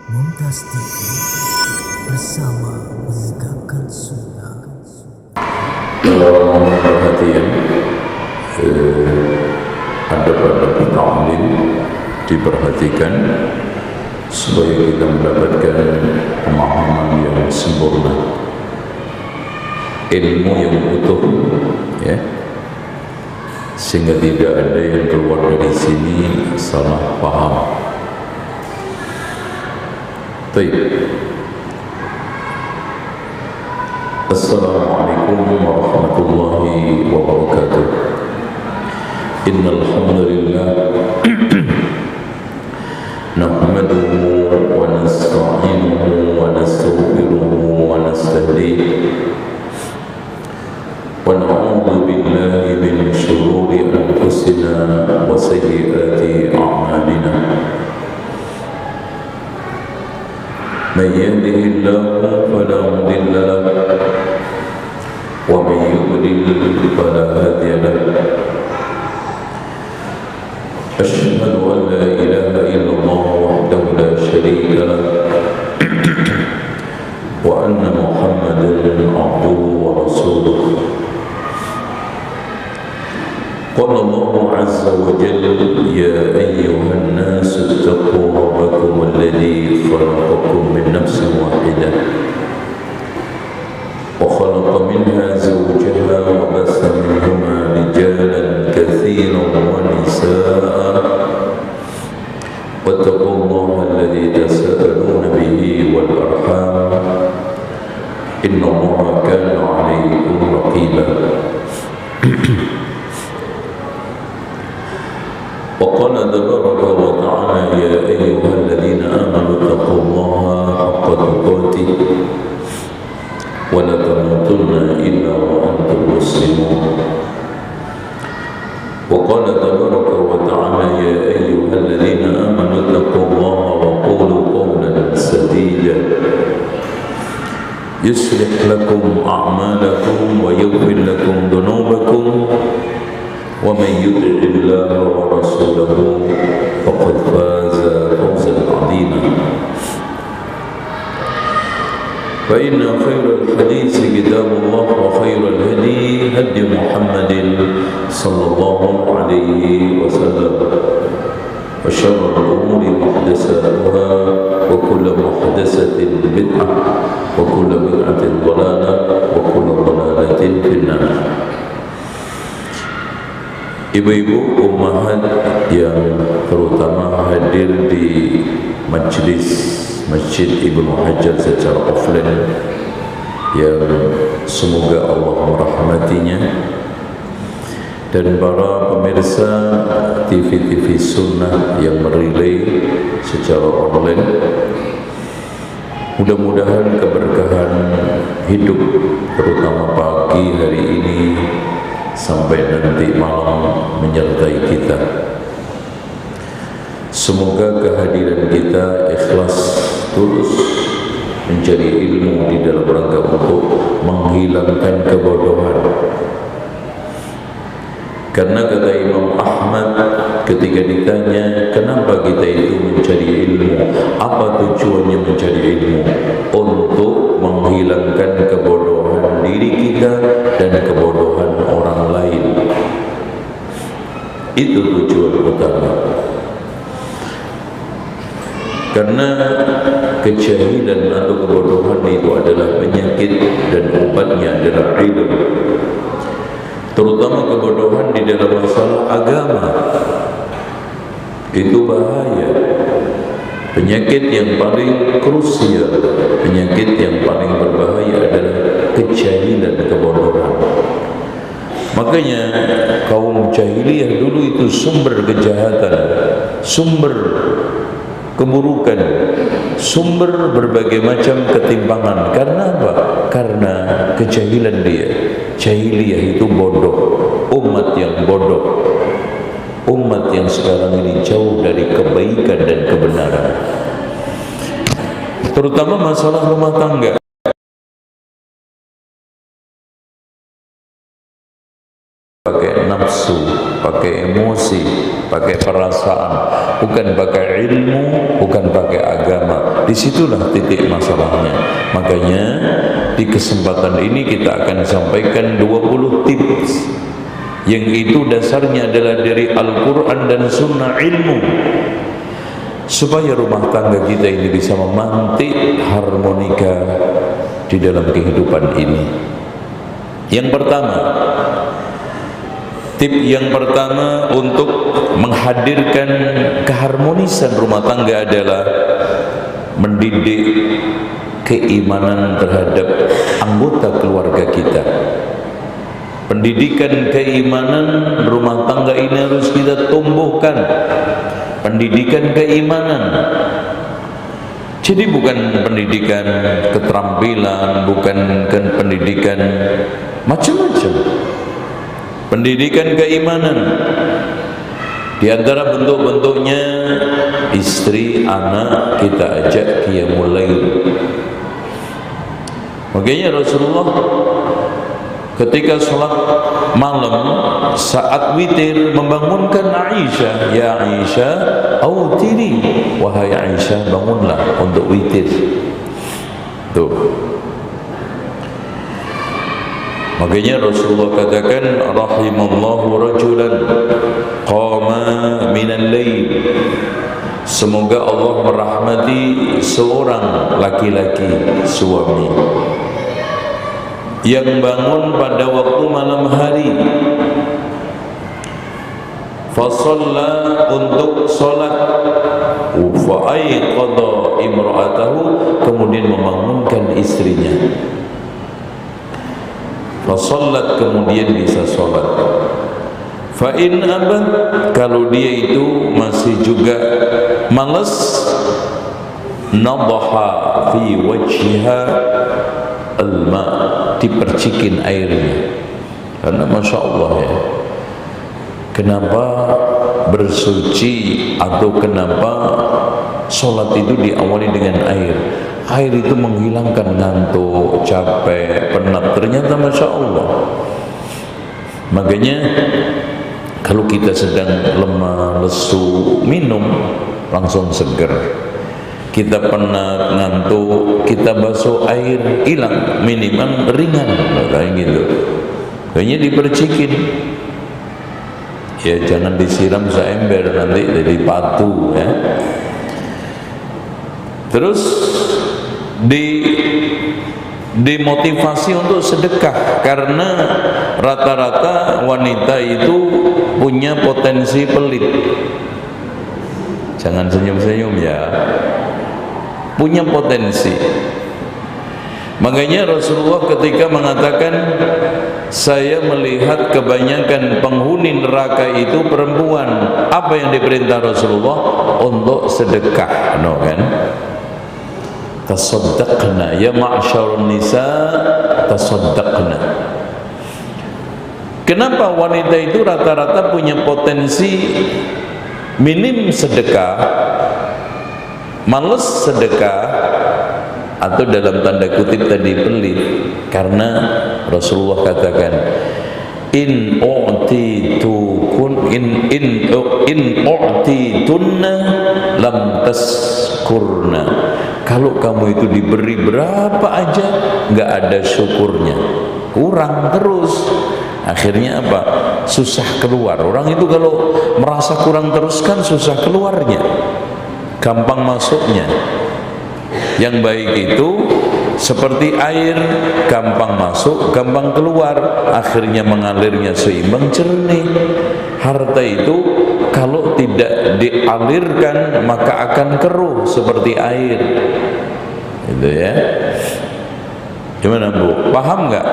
Mumtaz TV bersama menegakkan sunnah. Kalau perhatian adab-adab ta'lim diperhatikan supaya kita mendapatkan pemahaman yang sempurna, ilmu yang utuh, ya, sehingga tidak ada yang keluar dari sini salah paham. Baik. Assalamualaikum warahmatullahi wabarakatuh. Innal hamdalillah nahmaduhu wa nasta'inuhu wa nastaghfiruhu wa nastahdihi wa na'udzu billahi min shururi anfusina wa sayyiati a'malina. من يهده الله فلا مضل له ومن يضلل فلا هادي له أشهد أن لا إله إلا الله وحده لا شريك له وأن محمدا عبده ورسوله. قال الله عز وجل يا أيها الناس اتقوا ربكم الذي خلقكم من نفس واحدة وخلق منها زوجها وبث منهما رجالا كثيرا ونساء واتقوا الله الذي تساءلون به والأرحام إن الله كان عليكم رقيبا. وقال تبارك وتعالى يا أيها الذين آمنوا اتقوا الله حق تقاته ولا تموتن إلا وأنتم مسلمون. وقال تبارك وتعالى يا أيها الذين آمنوا اتقوا الله وقولوا قولا سديدا يصلح لكم أعمالكم ويغفر لكم ذنوبكم ومن يطع الله ورسوله فقد فاز فوزا عظيما. فإن خير الحديث كتاب الله وخير الهدي هدي محمد صلى الله عليه وسلم وشر الأمور محدثاتها وكل محدثة بدعة وكل بدعة ضلالة وكل ضلالة في النار. Ibu-ibu ummahat yang terutama hadir di majlis Masjid Ibnu Hajar secara offline, yang semoga Allah merahmatinya, dan para pemirsa TV-TV sunnah yang merilai secara online, mudah-mudahan keberkahan hidup terutama pagi hari ini sampai nanti malam menyertai kita. Semoga kehadiran kita ikhlas tulus mencari ilmu di dalam rangka untuk menghilangkan kebodohan. Karena kata Imam Ahmad ketika ditanya kenapa kita itu mencari ilmu, apa tujuannya mencari ilmu? Untuk menghilangkan kebodohan diri kita dan kebodohan orang lain. Itu tujuan utama. Karena kejahilan atau kebodohan itu adalah penyakit dan obatnya adalah ilmu. Terutama kebodohan di dalam masalah agama. Itu bahaya. Penyakit yang paling krusial, penyakit yang paling berbahaya adalah kejahilan, kebodohan. Makanya kaum jahiliyah dulu itu sumber kejahatan, sumber keburukan, sumber berbagai macam ketimpangan. Karena apa? Karena kejahilan dia. Jahiliyah itu bodoh, umat yang bodoh, umat yang sekarang ini jauh dari kebaikan dan kebenaran, terutama masalah rumah tangga. Pakai nafsu, pakai emosi, pakai perasaan, bukan pakai ilmu, bukan pakai agama, Disitulah titik masalahnya. Makanya di kesempatan ini kita akan sampaikan 20 tips yang itu dasarnya adalah dari Al-Quran dan Sunnah ilmu, supaya rumah tangga kita ini bisa memantik harmonika di dalam kehidupan ini. Yang pertama, tip yang pertama untuk menghadirkan keharmonisan rumah tangga adalah mendidik keimanan terhadap anggota keluarga kita. Pendidikan keimanan rumah tangga ini harus kita tumbuhkan. Pendidikan keimanan. Jadi bukan pendidikan keterampilan, bukan pendidikan macam-macam. Pendidikan keimanan. Di antara bentuk-bentuknya, istri, anak kita ajak qiyamul lail. Makanya Rasulullah ketika sholat malam saat witir membangunkan Aisyah, ya Aisyah, autiri, wahai Aisyah, bangunlah untuk witir. Tuh. Makanya Rasulullah katakan, rahimallahu rajulan qama minal lail. Semoga Allah merahmati seorang laki-laki, suami yang bangun pada waktu malam hari, fasalla, untuk salat, fa aiqadha imra'atahu, kemudian membangunkan istrinya, fasallat, kemudian bisa salat. Fa in abad, kalau dia itu masih juga malas, nadha fi wajhiha al-ma, dipercikin airnya. Karena Masya Allah ya, kenapa bersuci atau kenapa sholat itu diawali dengan air? Air itu menghilangkan ngantuk, capek, penat. Ternyata Masya Allah. Makanya kalau kita sedang lemah, lesu, minum langsung seger. Kita penat, ngantuk, kita basuh air, hilang, minimal ringan, kayak gitu. Kayaknya dipercikin. Ya jangan disiram seember, nanti jadi patu ya. Terus dimotivasi untuk sedekah, karena rata-rata wanita itu punya potensi pelit. Jangan senyum-senyum ya, punya potensi. Makanya Rasulullah ketika mengatakan, saya melihat kebanyakan penghuni neraka itu perempuan, apa yang diperintah Rasulullah? Untuk sedekah, no kan? Tasaddaqna ya ma'syarun nisa, tasaddaqna. Kenapa wanita itu rata-rata punya potensi minim sedekah, males sedekah, atau dalam tanda kutip tadi pelit? Karena Rasulullah katakan, in u'titunna lam taskurna. Kalau kamu itu diberi berapa aja nggak ada syukurnya, kurang terus. Akhirnya apa? Susah keluar. Orang itu kalau merasa kurang terus kan susah keluarnya, gampang masuknya. Yang baik itu seperti air, gampang masuk, gampang keluar, akhirnya mengalirnya seimbang, jernih. Harta itu kalau tidak dialirkan maka akan keruh seperti air. Itu ya. Gimana Bu? Paham nggak?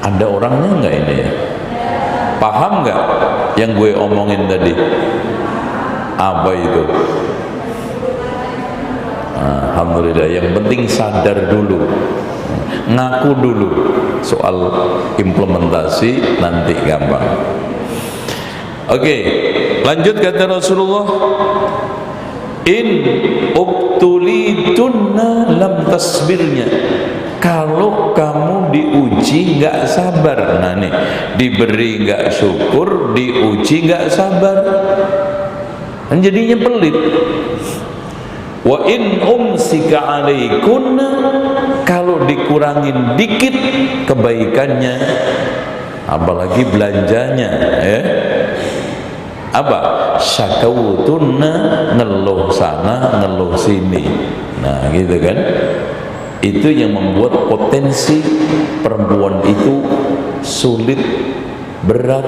Ada orangnya nggak ini ya? Paham nggak yang gue omongin tadi? Apa itu? Alhamdulillah, yang penting sadar dulu, ngaku dulu, soal implementasi nanti gampang. Oke, lanjut kata Rasulullah, in ubtulitunna lam tasbirnya. Kalau kamu diuji nggak sabar, nah nih, diberi nggak syukur, diuji nggak sabar, kan jadinya pelit. Wa in umsika alaikunna, kalau dikurangin dikit kebaikannya, apalagi belanjanya, ya. Apa? Syakautunna, ngeluh sana, ngeluh sini. Nah, gitu kan? Itu yang membuat potensi perempuan itu sulit, berat,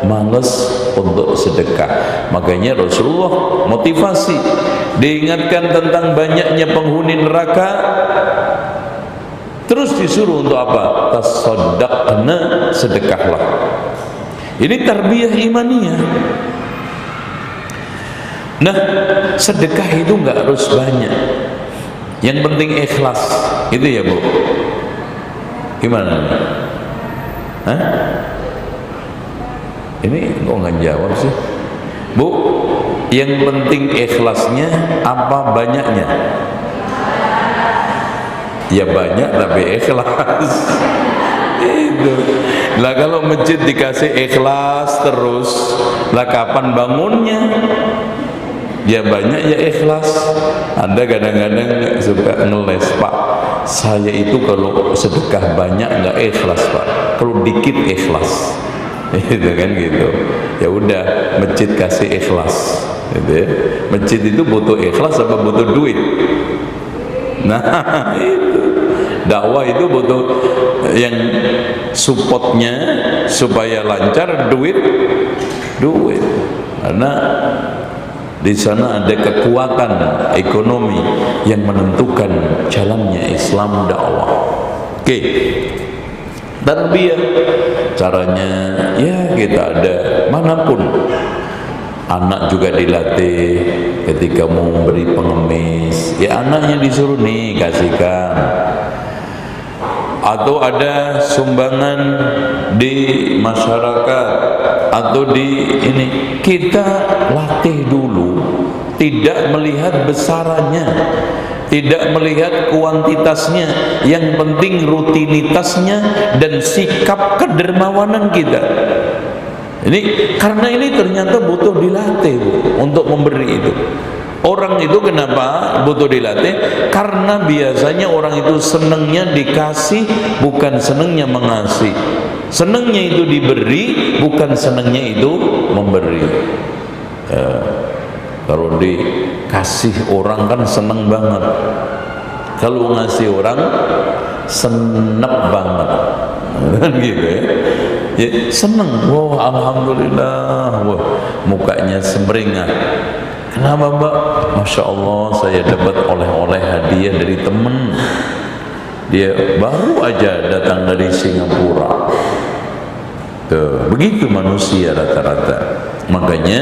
males untuk sedekah. Makanya Rasulullah motivasi, diingatkan tentang banyaknya penghuni neraka, terus disuruh untuk apa? Tasaddaqna, sedekahlah. Ini tarbiyah imaniyah. Nah, sedekah itu nggak harus banyak, yang penting ikhlas. Itu ya Bu, gimana nih? Hah? Ini kok nggak jawab sih Bu? Yang penting ikhlasnya apa banyaknya? Ya banyak tapi ikhlas. Itu lah, kalau masjid dikasih ikhlas terus, lah kapan bangunnya? Ya banyak ya ikhlas. Ada kadang-kadang suka ngeles, Pak, saya itu kalau sedekah banyak nggak ikhlas Pak, kalau dikit ikhlas. Itu kan gitu. Ya udah, masjid kasih ikhlas, gitu ya. Masjid itu butuh ikhlas apa butuh duit? Nah itu dakwah itu butuh yang supportnya supaya lancar, duit, karena di sana ada kekuatan ekonomi yang menentukan jalannya Islam dakwah. Oke. Tarbiyah caranya ya kita ada manapun. Anak juga dilatih ketika mau beri pengemis, ya anaknya disuruh nih kasihkan. Atau ada sumbangan di masyarakat atau di ini, kita latih dulu, tidak melihat besarannya, tidak melihat kuantitasnya, yang penting rutinitasnya dan sikap kedermawanan kita. Ini karena ini ternyata butuh dilatih Bu, untuk memberi itu. Orang itu kenapa butuh dilatih? Karena biasanya orang itu senangnya dikasih, bukan senangnya mengasih. Senangnya itu diberi, bukan senangnya itu memberi. Kalau dikasih orang kan senang banget, kalau ngasih orang senep banget, kan gitu ya. Ya seneng, wow alhamdulillah, wah mukanya semringah. Kenapa Mbak? Masya Allah, saya dapat oleh-oleh hadiah dari temen, dia baru aja datang dari Singapura. Tuh, begitu manusia rata-rata. Makanya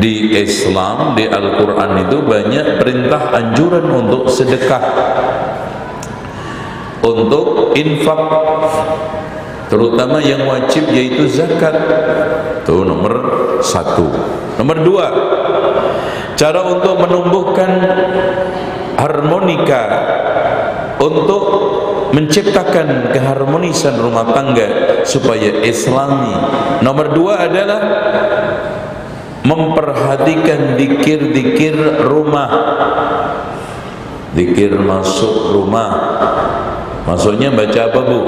di Islam, di Al-Quran itu banyak perintah anjuran untuk sedekah, untuk infak, terutama yang wajib yaitu zakat. Itu nomor 1. Nomor 2, cara untuk menumbuhkan harmonika, untuk menciptakan keharmonisan rumah tangga supaya islami. Nomor 2 adalah memperhatikan dikir-dikir rumah. Dikir masuk rumah, maksudnya baca apa Bu?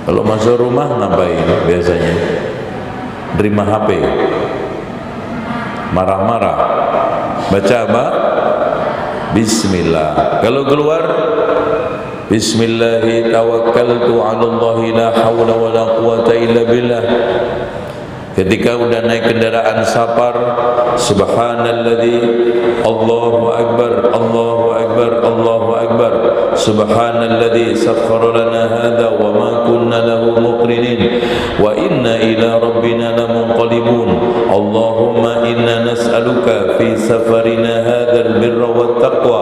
Kalau masuk rumah ngapain biasanya? Terima HP, marah-marah, baca apa? Bismillah. Kalau keluar, Bismillahi tawakkaltu 'ala Allahi la haula wala quwata illa billah. Ketika udah naik kendaraan safar, subhanalladzi, Allahu akbar, Allahu akbar, Allahu akbar, subhanalladzi sakhkhara lana hadza wa ma kunna lahu muqrinin wa inna ila rabbina lamunqalibun. Allahumma inna nas'aluka fi safarina hadzal birra wat taqwa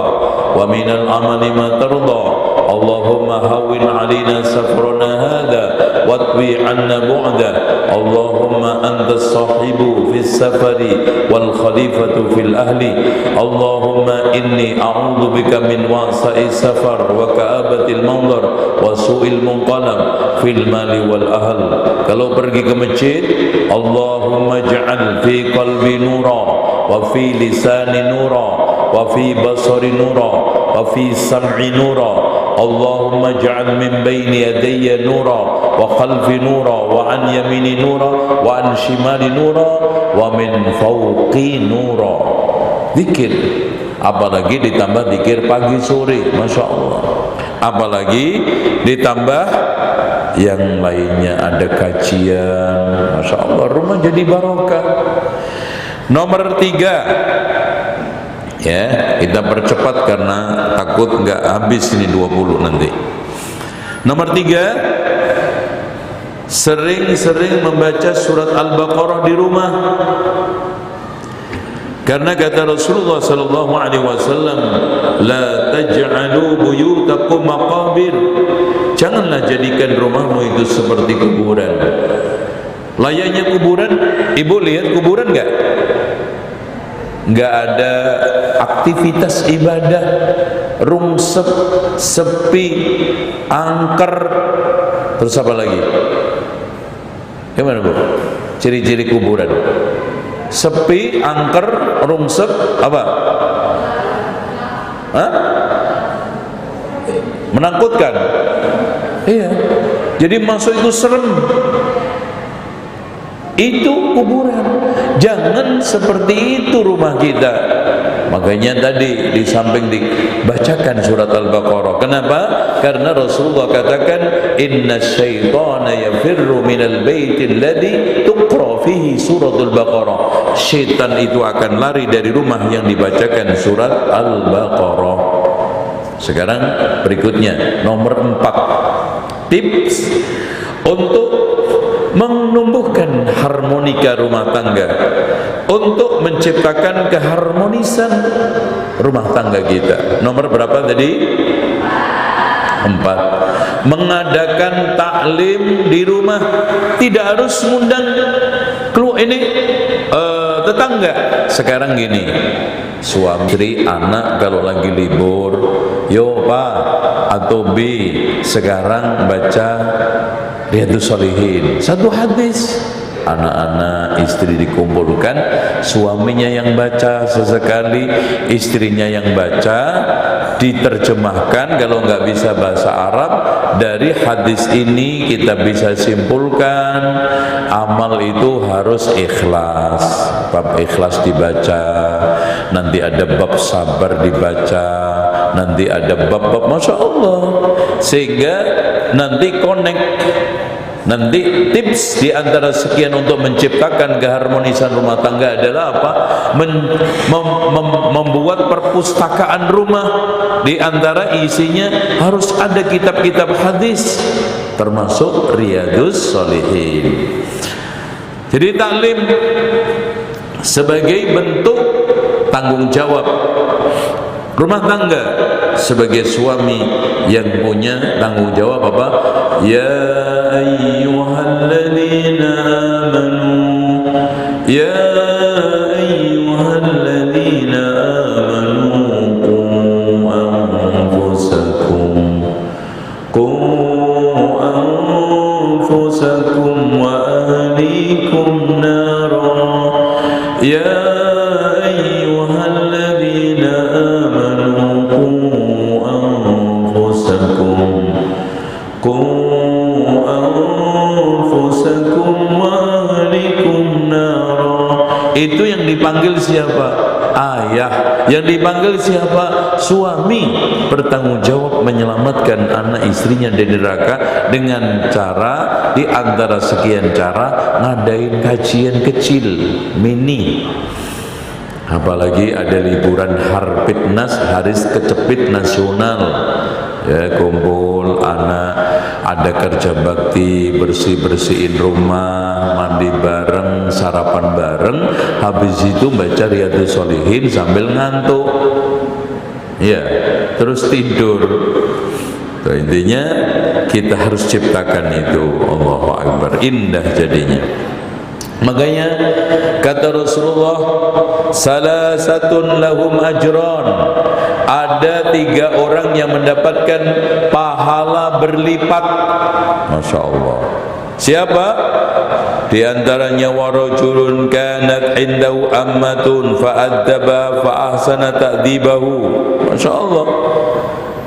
wa minal amali ma tarda. Allahumma hawwin 'alaina safarana hadza watwi 'anna bu'da. Allahumma anta as-sahibu fi as-safari wal khalifatu fil ahli. Allahumma inni a'udzu bika min wa'sa'i safar wa ka'abatil manzar wa su'il munqalab fil mali wal ahl. Kalau pergi ke masjid, Allahumma ja'al fi qalbi nura wa fi lisani nura wa fi basari nura wa fi sam'i nura Allahumma ja'al min bayni yadayya nura wa khalfi nura wa an yamini nura wa an shimali nura wa min fawqi nura. Zikir, apalagi ditambah zikir pagi sore, Masya Allah. Apalagi ditambah yang lainnya, ada kajian, Masya Allah, rumah jadi barokah. Nomor 3, ya, kita percepat karena takut nggak habis ini 20 nanti. Nomor 3, sering-sering membaca surat Al-Baqarah di rumah. Karena kata Rasulullah sallallahu alaihi wasallam, la taj'alu buyutakum maqabir. Janganlah jadikan rumahmu itu seperti kuburan. Layaknya kuburan, ibu lihat kuburan enggak? Enggak ada aktivitas ibadah, rungsep, sepi, angker. Terus apa lagi? Gimana Bu? Ciri-ciri kuburan. Sepi, angker, rungsep, apa? Hah? Menakutkan. Iya. Jadi masuk itu serem. Itu kuburan. Jangan seperti itu rumah kita. Makanya tadi di samping dibacakan surat Al-Baqarah. Kenapa? Karena Rasulullah katakan, inna syaitana yafirru minal baiti alladhi tuqra fihi suratul Baqarah. Syaitan itu akan lari dari rumah yang dibacakan surat Al-Baqarah. Sekarang berikutnya, nomor 4, tips untuk menumbuhkan harmonika rumah tangga, untuk menciptakan keharmonisan rumah tangga kita. Nomor berapa tadi? 4. Mengadakan taklim di rumah. Tidak harus ngundang tetangga. Sekarang gini, suami istri, anak kalau lagi libur, yo Pak atau B, sekarang baca Riyadhus Shalihin, satu hadis. Anak-anak, istri dikumpulkan, suaminya yang baca sesekali, istrinya yang baca, diterjemahkan. Kalau nggak bisa bahasa Arab, dari hadis ini kita bisa simpulkan amal itu harus ikhlas. Bab ikhlas dibaca, nanti ada bab sabar dibaca, nanti ada bab-bab, Masya Allah, sehingga nanti connect. Nanti tips di antara sekian untuk menciptakan keharmonisan rumah tangga adalah apa? Membuat perpustakaan rumah. Di antara isinya harus ada kitab-kitab hadis, termasuk Riyadhus Shalihin. Jadi taklim sebagai bentuk tanggung jawab rumah tangga, sebagai suami yang punya tanggung jawab apa? Ya ayyuhalladzina amanu, ya ayyuhalladzina amanu qu anfusakum wa ahlikum nara. Ya ayyuhalladzina amanu qu anfusakum wa ahlikum nara. Itu yang dipanggil siapa? Ayah. Yang dipanggil siapa? Suami. Bertanggung jawab menyelamatkan anak istrinya dari neraka dengan cara, di antara sekian cara, ngadain kajian kecil, mini. Apalagi ada liburan Harpitnas, Hari Kecepit Nasional, ya, kumpul anak, ada kerja bakti, bersih-bersihin rumah, mandi bareng, sarapan bareng, habis itu baca Riyadhus Shalihin sambil ngantuk, ya, terus tidur. Nah, intinya kita harus ciptakan itu. Allahu Akbar, indah jadinya. Makanya kata Rasulullah, salasatun lahum ajran, ada 3 orang yang mendapatkan pahala berlipat. Masya Allah. Siapa? Di antaranya warajulun kanat indahu ammatun fa'addaba fa'ahsana ta'dibahu. Masya Allah.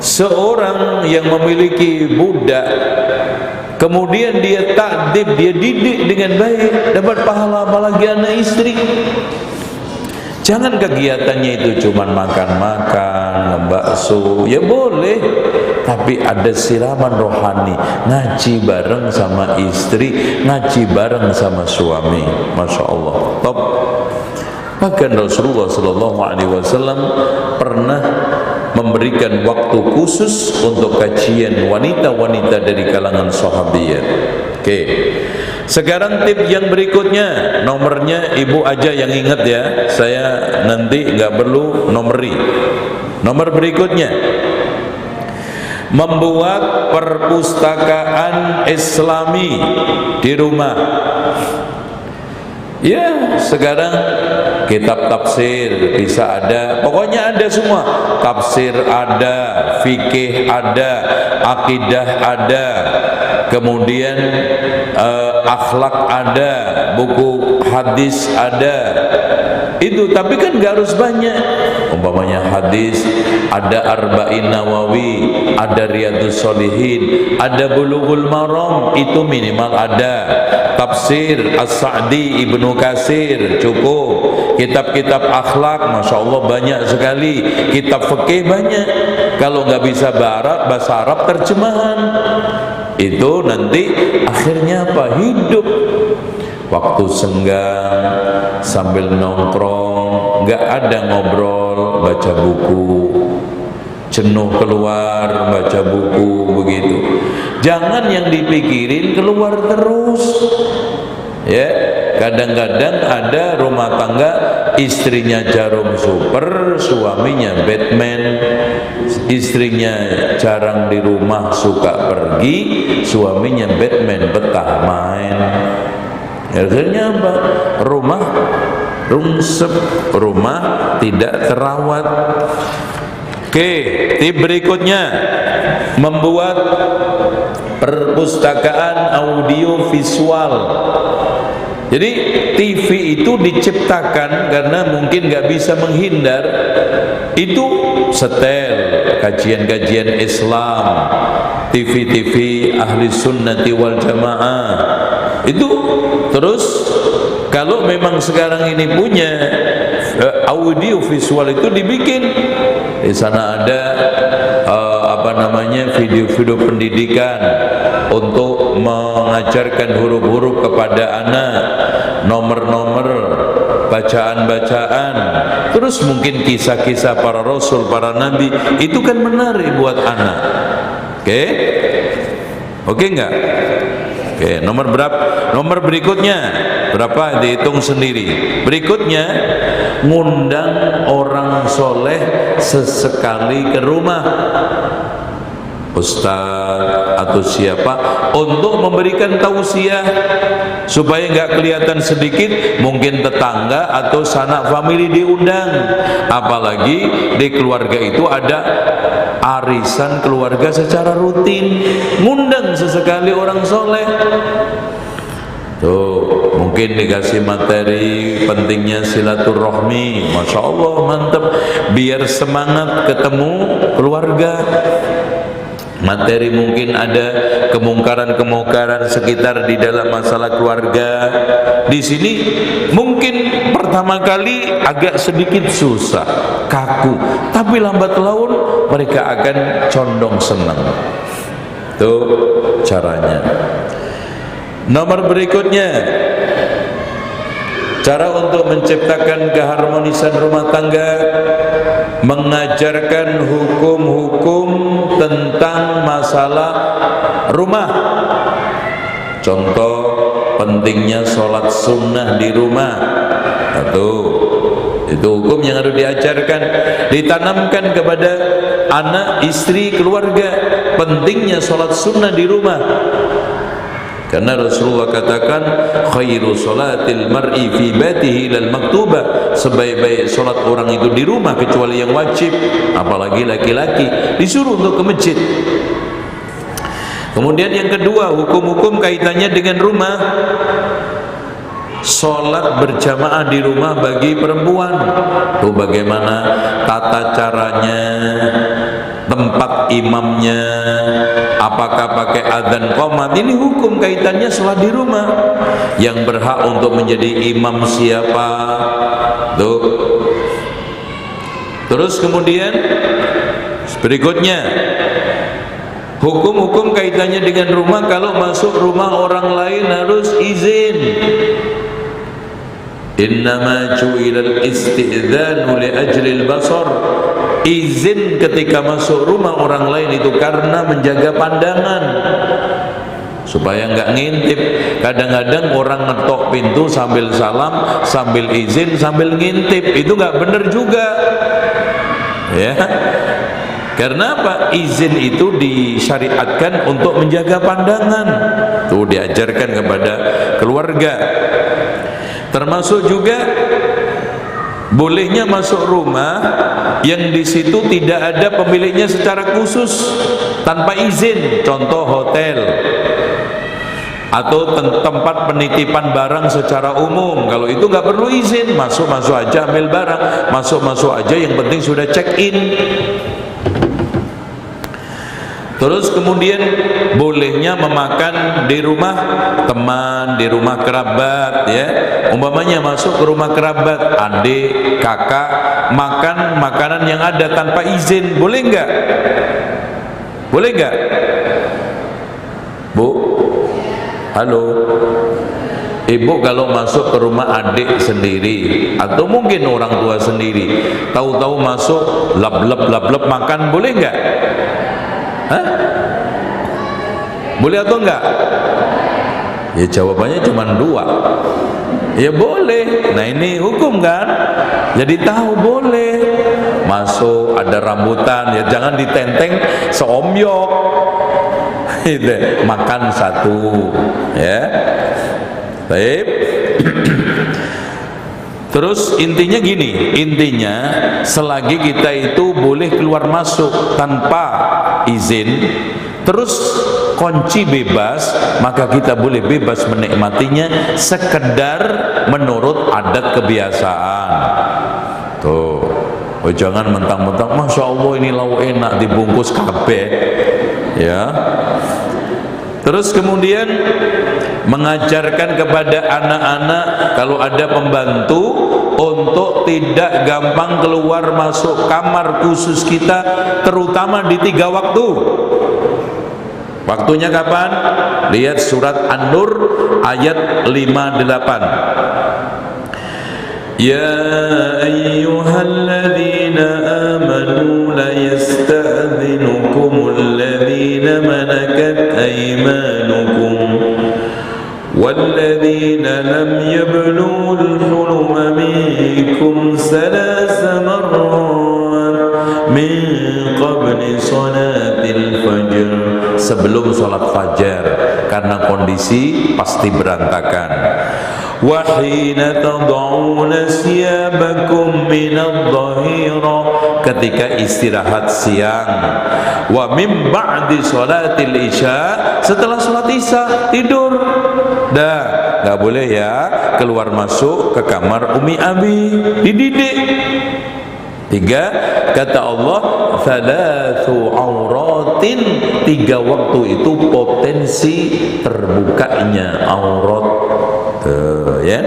Seorang yang memiliki budak, kemudian dia takdib, dia didik dengan baik, dapat pahala apalagi anak istri. Jangan kegiatannya itu cuma makan-makan, bakso, ya boleh, tapi ada siraman rohani, ngaji bareng sama istri, ngaji bareng sama suami. Masya Allah, top. Bahkan Rasulullah SAW pernah memberikan waktu khusus untuk kajian wanita-wanita dari kalangan sahabiyat. Oke. Sekarang tip yang berikutnya, nomornya ibu aja yang ingat ya, saya nanti nggak perlu nomori. Nomor berikutnya, membuat perpustakaan Islami di rumah. Ya, sekarang kitab tafsir bisa ada, pokoknya ada semua. Tafsir ada, fikih ada, akidah ada, kemudian akhlak ada, buku hadis ada. Itu tapi kan gak harus banyak. Umpamanya hadis, ada Arba'in Nawawi, ada Riyadhus Shalihin, ada Bulughul Maram, itu minimal ada. Tafsir As-Sa'di, Ibnu Katsir cukup. Kitab-kitab akhlak, Masya Allah banyak sekali. Kitab fikih banyak. Kalau nggak bisa bahasa Arab, terjemahan. Itu nanti akhirnya apa? Hidup. Waktu senggang sambil nongkrong, nggak ada ngobrol, baca buku. Jenuh keluar, baca buku, begitu. Jangan yang dipikirin keluar terus. Ya, kadang-kadang ada rumah tangga istrinya jarum super, suaminya Batman. Istrinya jarang di rumah, suka pergi, suaminya Batman, betah main. Akhirnya apa? Rumah rungsep, rumah tidak terawat. Oke, tip berikutnya, membuat perpustakaan audio visual. Jadi TV itu diciptakan karena mungkin nggak bisa menghindar. Itu setel kajian-kajian Islam, TV-TV ahli sunnati wal jamaah. Itu terus kalau memang sekarang ini punya audio visual itu dibikin. Di sana ada video-video pendidikan untuk mengajarkan huruf-huruf kepada anak, nomor-nomor, bacaan-bacaan, terus mungkin kisah-kisah para rasul, para nabi. Itu kan menarik buat anak. Oke? Oke enggak? Oke, nomor berapa? Nomor berikutnya berapa? Dihitung sendiri. Berikutnya, ngundang orang soleh sesekali ke rumah, ustaz atau siapa, untuk memberikan tausiah supaya nggak kelihatan sedikit. Mungkin tetangga atau sanak famili diundang, apalagi di keluarga itu ada arisan keluarga secara rutin, ngundang sesekali orang soleh. Tuh, mungkin dikasih materi pentingnya silaturahmi, Masya Allah, mantap, biar semangat ketemu keluarga. Materi mungkin ada kemungkaran-kemungkaran sekitar di dalam masalah keluarga. Di sini mungkin pertama kali agak sedikit susah, kaku, tapi lambat laun mereka akan condong senang. Itu caranya. Nomor berikutnya, cara untuk menciptakan keharmonisan rumah tangga, mengajarkan hukum-hukum tentang masalah rumah. Contoh pentingnya sholat sunnah di rumah. Itu hukum yang harus diajarkan, ditanamkan kepada anak, istri, keluarga. Pentingnya sholat sunnah di rumah. Karena Rasulullah katakan, khairu salatil mar'i fi baitihi lal maktubah, sebaik-baik salat orang itu di rumah kecuali yang wajib, apalagi laki-laki disuruh untuk ke masjid. Kemudian yang kedua, hukum-hukum kaitannya dengan rumah. Sholat berjamaah di rumah bagi perempuan, tuh bagaimana tata caranya, tempat imamnya, apakah pakai adzan qomat, ini hukum kaitannya sholat di rumah. Yang berhak untuk menjadi imam siapa, tuh. Terus kemudian berikutnya, hukum-hukum kaitannya dengan rumah. Kalau masuk rumah orang lain harus izin. Innama ju'ilal isti'dzanu li ajlil basar. Izin ketika masuk rumah orang lain itu karena menjaga pandangan, supaya nggak ngintip. Kadang-kadang orang ngetok pintu sambil salam, sambil izin, sambil ngintip, itu nggak bener juga, ya. Karena apa? Izin itu disyariatkan untuk menjaga pandangan. Tuh diajarkan kepada keluarga. Termasuk juga bolehnya masuk rumah yang di situ tidak ada pemiliknya secara khusus tanpa izin. Contoh hotel atau tempat penitipan barang secara umum. Kalau itu nggak perlu izin, masuk aja, ambil barang, masuk aja, yang penting sudah check in. Terus kemudian bolehnya memakan di rumah teman, di rumah kerabat, ya. Umpamanya masuk ke rumah kerabat, adik, kakak, makan makanan yang ada tanpa izin, boleh enggak? Boleh enggak? Bu? Halo? Ibu kalau masuk ke rumah adik sendiri atau mungkin orang tua sendiri, tahu-tahu masuk lap-lap makan, boleh enggak? Hah? Boleh atau enggak? Ya jawabannya cuma dua. Ya boleh. Nah ini hukum kan? Jadi tahu boleh. Masuk ada rambutan, ya jangan ditenteng seomyok. Makan satu, ya. Baik. Terus intinya gini, intinya selagi kita itu boleh keluar masuk tanpa izin, terus kunci bebas, maka kita boleh bebas menikmatinya sekedar menurut adat kebiasaan. Tuh, oh, jangan mentang-mentang Masya Allah ini lauk enak dibungkus kabeh, ya. Terus kemudian mengajarkan kepada anak-anak kalau ada pembantu untuk tidak gampang keluar masuk kamar khusus kita, terutama di 3 waktu. Waktunya kapan? Lihat surat An-Nur ayat 58. Ya ayyuhalladzina amanu la yasta'dhinukumul ladzina malakat aymanukum walladzina lam yablugul huluma minkum salasa marrat min qabli salatil fajr, sebelum salat fajar, karena kondisi pasti berantakan. Wa hina tad'una siyabakum minadh dhahira, ketika istirahat siang. Wa min ba'di salatil isya, setelah salat isya tidur. Dah, enggak boleh ya keluar masuk ke kamar Umi Abi, dididik. 3, kata Allah, thalathu auratin, 3 waktu itu potensi terbukanya aurat. Ya.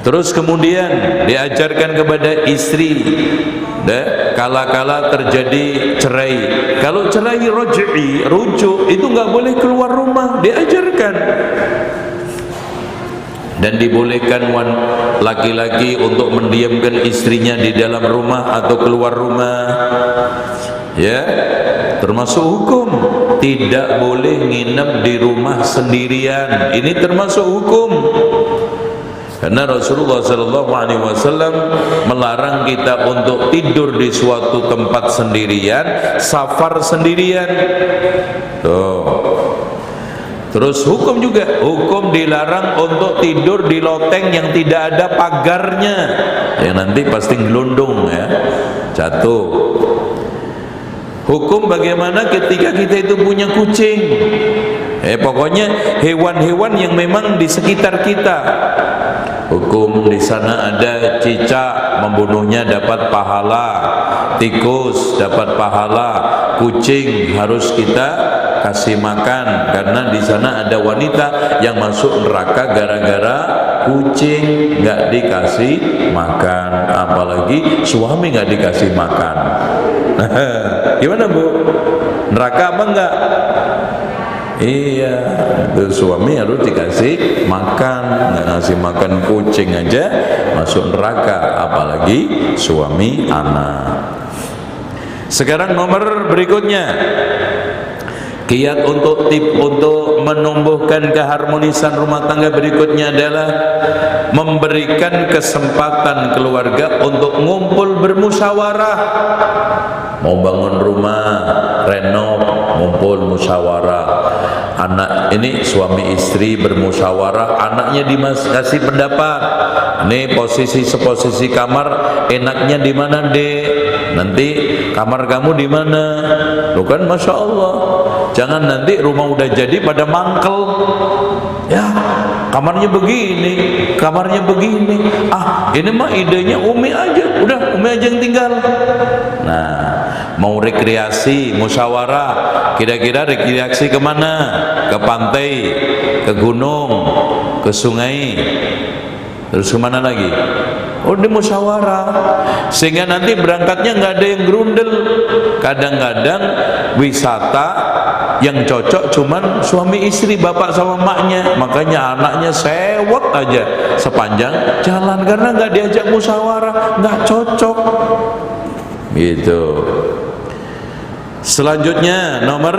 Terus kemudian diajarkan kepada istri, kala-kala terjadi cerai, kalau cerai roj'i, rujuk, itu nggak boleh keluar rumah, diajarkan. Dan dibolehkan laki-laki untuk mendiamkan istrinya di dalam rumah atau keluar rumah, ya. Termasuk hukum tidak boleh nginep di rumah sendirian, ini termasuk hukum. Karena Rasulullah SAW melarang kita untuk tidur di suatu tempat sendirian, safar sendirian. Tuh. Terus hukum juga, hukum dilarang untuk tidur di loteng yang tidak ada pagarnya, yang nanti pasti gelundung, ya, jatuh. Hukum bagaimana ketika kita itu punya kucing? Pokoknya hewan-hewan yang memang di sekitar kita. Hukum di sana ada cicak, membunuhnya dapat pahala, tikus dapat pahala, kucing harus kita kasih makan karena di sana ada wanita yang masuk neraka gara-gara kucing nggak dikasih makan, apalagi suami nggak dikasih makan. Gimana Bu? Neraka apa enggak? Iya, itu suami harus dikasih makan, nggak ngasih makan kucing aja masuk neraka, apalagi suami anak. Sekarang nomor berikutnya, kiat untuk menumbuhkan keharmonisan rumah tangga berikutnya adalah memberikan kesempatan keluarga untuk ngumpul bermusyawarah. Mau bangun rumah, renov, ngumpul musyawarah. Anak ini suami istri bermusyawarah, anaknya dikasih pendapat. Nih posisi kamar enaknya di mana, Dek? Nanti kamar kamu di mana? Loh kan Masya Allah. Jangan nanti rumah udah jadi pada mangkel. Ya, kamarnya begini, kamarnya begini. Ini mah idenya Umi aja. Udah, Umi aja yang tinggal. Nah, mau rekreasi, musyawarah. Kira-kira rekreasi kemana? Ke pantai, ke gunung, ke sungai. Terus kemana lagi? Di musyawarah. Sehingga nanti berangkatnya nggak ada yang gerundel. Kadang-kadang wisata yang cocok cuman suami istri, bapak sama maknya. Makanya anaknya sewot aja sepanjang jalan karena nggak diajak musyawarah, nggak cocok. Gitu. Selanjutnya nomor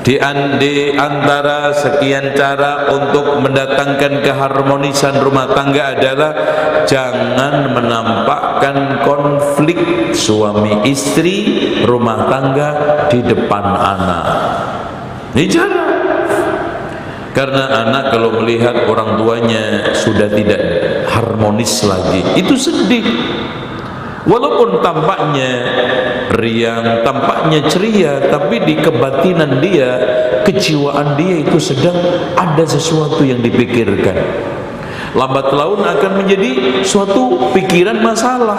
di antara sekian cara untuk mendatangkan keharmonisan rumah tangga adalah jangan menampakkan konflik suami istri rumah tangga di depan anak. Ini cara. Karena anak kalau melihat orang tuanya sudah tidak harmonis lagi, itu sedih. Walaupun tampaknya riang, tampaknya ceria, tapi di kebatinan dia, kejiwaan dia itu sedang ada sesuatu yang dipikirkan. Lambat laun akan menjadi suatu pikiran masalah.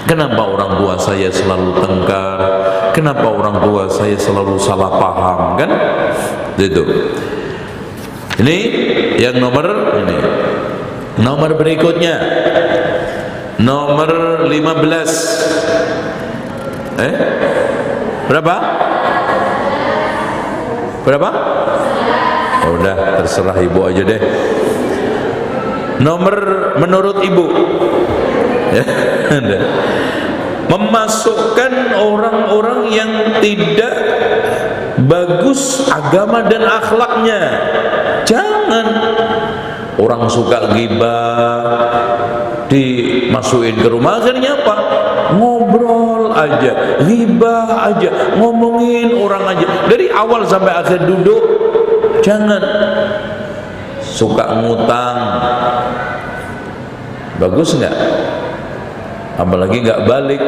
Kenapa orang tua saya selalu tengkar? Kenapa orang tua saya selalu salah paham? Kan? Itu. Ini yang nomor ini. Nomor berikutnya. Nomor 15. Berapa? Berapa? Udah, terserah ibu aja deh. Nomor menurut ibu. Memasukkan orang-orang yang tidak bagus agama dan akhlaknya. Jangan. Orang suka ghibah dimasukin ke rumah, akhirnya apa? Ngobrol aja, ghibah aja, ngomongin orang aja dari awal sampai akhir duduk. Jangan. Suka ngutang, bagus nggak? Apalagi nggak balik.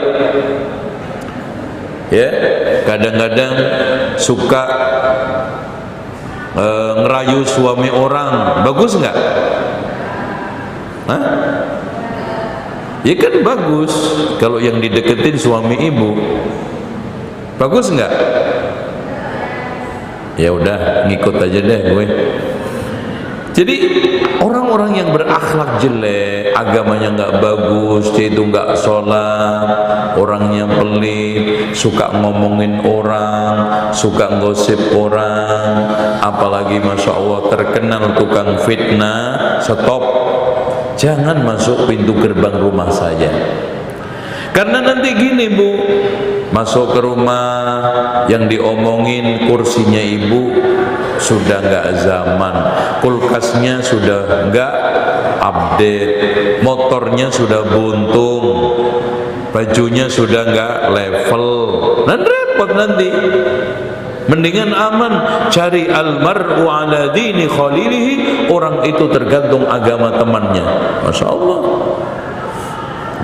Ya, kadang-kadang suka ngerayu suami orang, bagus nggak? Ya kan bagus kalau yang dideketin suami ibu. Bagus nggak? Ya udah, ngikut aja deh gue. Jadi orang-orang yang berakhlak jelek, agamanya nggak bagus, dia itu nggak sholat, orangnya pelit, suka ngomongin orang, suka gosip orang, apalagi Masya Allah terkenal tukang fitnah, stop. Jangan masuk pintu gerbang rumah saya. Karena nanti gini Bu, masuk ke rumah yang diomongin kursinya ibu sudah nggak zaman, kulkasnya sudah nggak update, motornya sudah buntung, bajunya sudah nggak level, dan repot nanti. Mendingan aman, cari almar'u ala dini khalilihi, orang itu tergantung agama temannya. Masya Allah.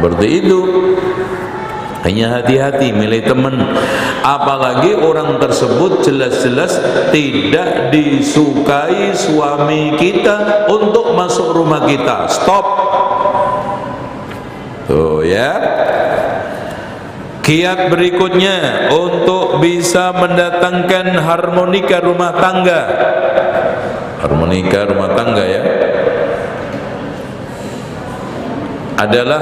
Seperti itu. Hanya hati-hati milih teman, apalagi orang tersebut jelas-jelas tidak disukai suami kita untuk masuk rumah kita. Stop. Tuh ya. Kiat berikutnya untuk bisa mendatangkan harmonika rumah tangga. Harmonika rumah tangga ya, adalah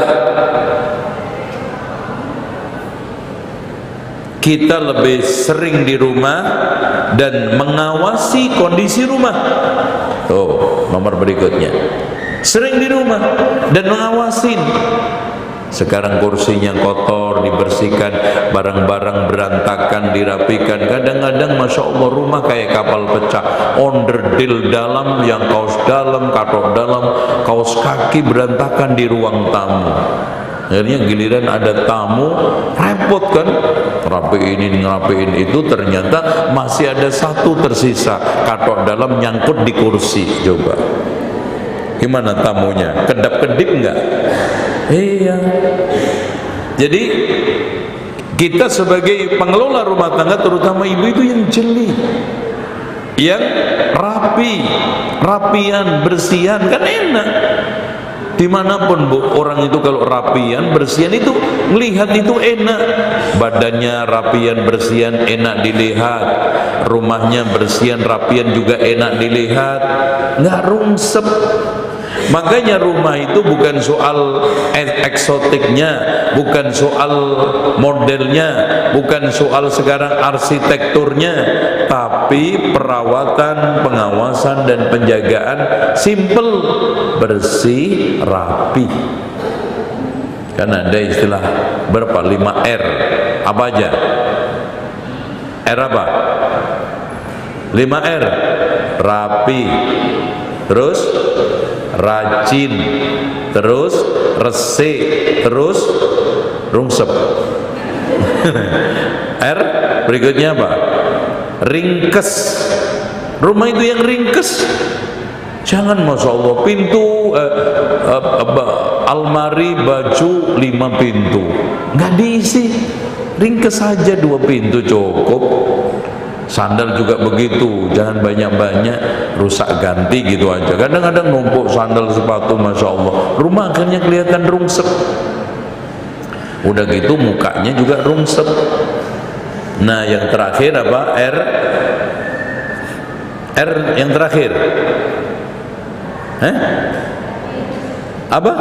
kita lebih sering di rumah dan mengawasi kondisi rumah. Tuh, nomor berikutnya. Sering di rumah dan mengawasin. Sekarang kursinya kotor, dibersihkan, barang-barang berantakan, dirapikan. Kadang-kadang Masya Allah rumah kayak kapal pecah, onderdil dalam, yang kaos dalam, katok dalam, kaos kaki berantakan di ruang tamu. Akhirnya giliran ada tamu, repot kan, rapiin ini, ngerapiin itu, ternyata masih ada satu tersisa, katok dalam nyangkut di kursi. Coba gimana tamunya? Kedap-kedip enggak? Iya. Jadi kita sebagai pengelola rumah tangga, terutama ibu, itu yang jeli, yang rapian, bersihan, kan enak. Dimanapun bu, orang itu kalau rapian, bersihan itu melihat itu enak. Badannya rapian, bersihan, enak dilihat. Rumahnya bersihan, rapian juga enak dilihat. Nggak rungsep. Makanya rumah itu bukan soal eksotiknya, bukan soal modelnya, bukan soal sekarang arsitekturnya, tapi perawatan, pengawasan dan penjagaan simple, bersih, rapi. Kan ada istilah berapa? 5R. Apa aja? R apa? 5R. Rapi, terus rajin, terus resik, terus rungsep. R berikutnya apa? Ringkes. Rumah itu yang ringkes. Jangan Masya Allah pintu almari baju 5 pintu nggak diisi, ringkes saja 2 pintu cukup. Sandal juga begitu, jangan banyak-banyak, rusak ganti gitu aja. Kadang-kadang numpuk sandal sepatu, Masya Allah, rumah akhirnya kelihatan rungsep. Udah gitu mukanya juga rungsep. Nah yang terakhir apa? R yang terakhir apa?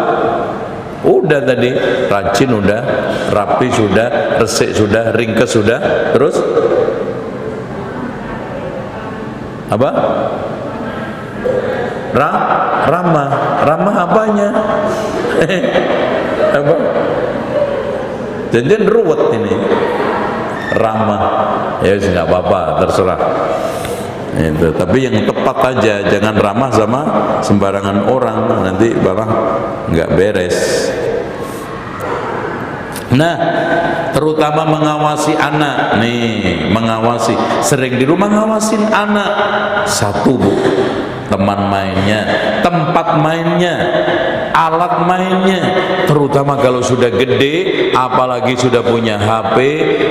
Udah tadi, rajin udah, rapi sudah, resik sudah, ringkes sudah, terus apa? Ramah apanya? Apa? Jangan ruwet ini. Ramah, ya nggak apa-apa, terserah. Itu. Tapi yang tepat aja, jangan ramah sama sembarangan orang, nanti malah nggak beres. Nah, terutama mengawasi anak nih, mengawasi, sering di rumah ngawasin anak. Satu bu, teman mainnya, tempat mainnya, alat mainnya, terutama kalau sudah gede, apalagi sudah punya HP,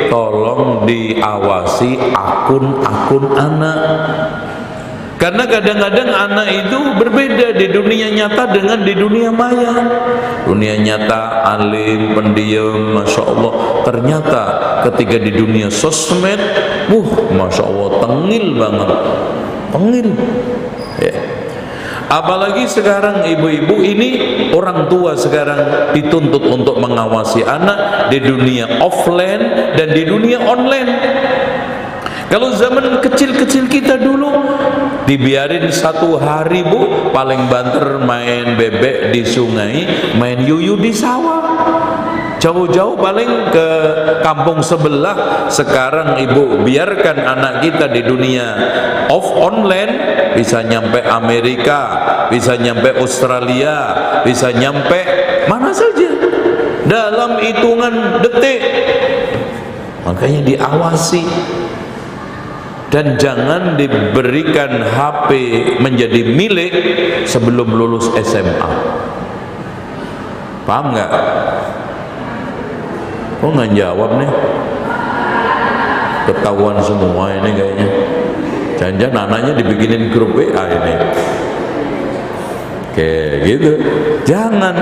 tolong diawasi akun-akun anak. Karena kadang-kadang anak itu berbeda di dunia nyata dengan di dunia maya. Dunia nyata alim, pendiam, Masya Allah. Ternyata ketika di dunia sosmed, Masya Allah, tengil banget, tengil ya. Apalagi sekarang ibu-ibu ini, orang tua sekarang dituntut untuk mengawasi anak di dunia offline dan di dunia online. Kalau zaman kecil-kecil kita dulu dibiarin 1 hari bu, paling banter main bebek di sungai, main yuyu di sawah. Jauh-jauh paling ke kampung sebelah. Sekarang ibu biarkan anak kita di dunia online, bisa nyampe Amerika, bisa nyampe Australia, bisa nyampe mana saja dalam hitungan detik. Makanya diawasi. Dan jangan diberikan HP menjadi milik sebelum lulus SMA. Paham nggak? Kok nggak jawab nih? Ketahuan semua ini kayaknya. Jangan-jangan anaknya dibikinin grup WA ini. Oke, gitu. Jangan.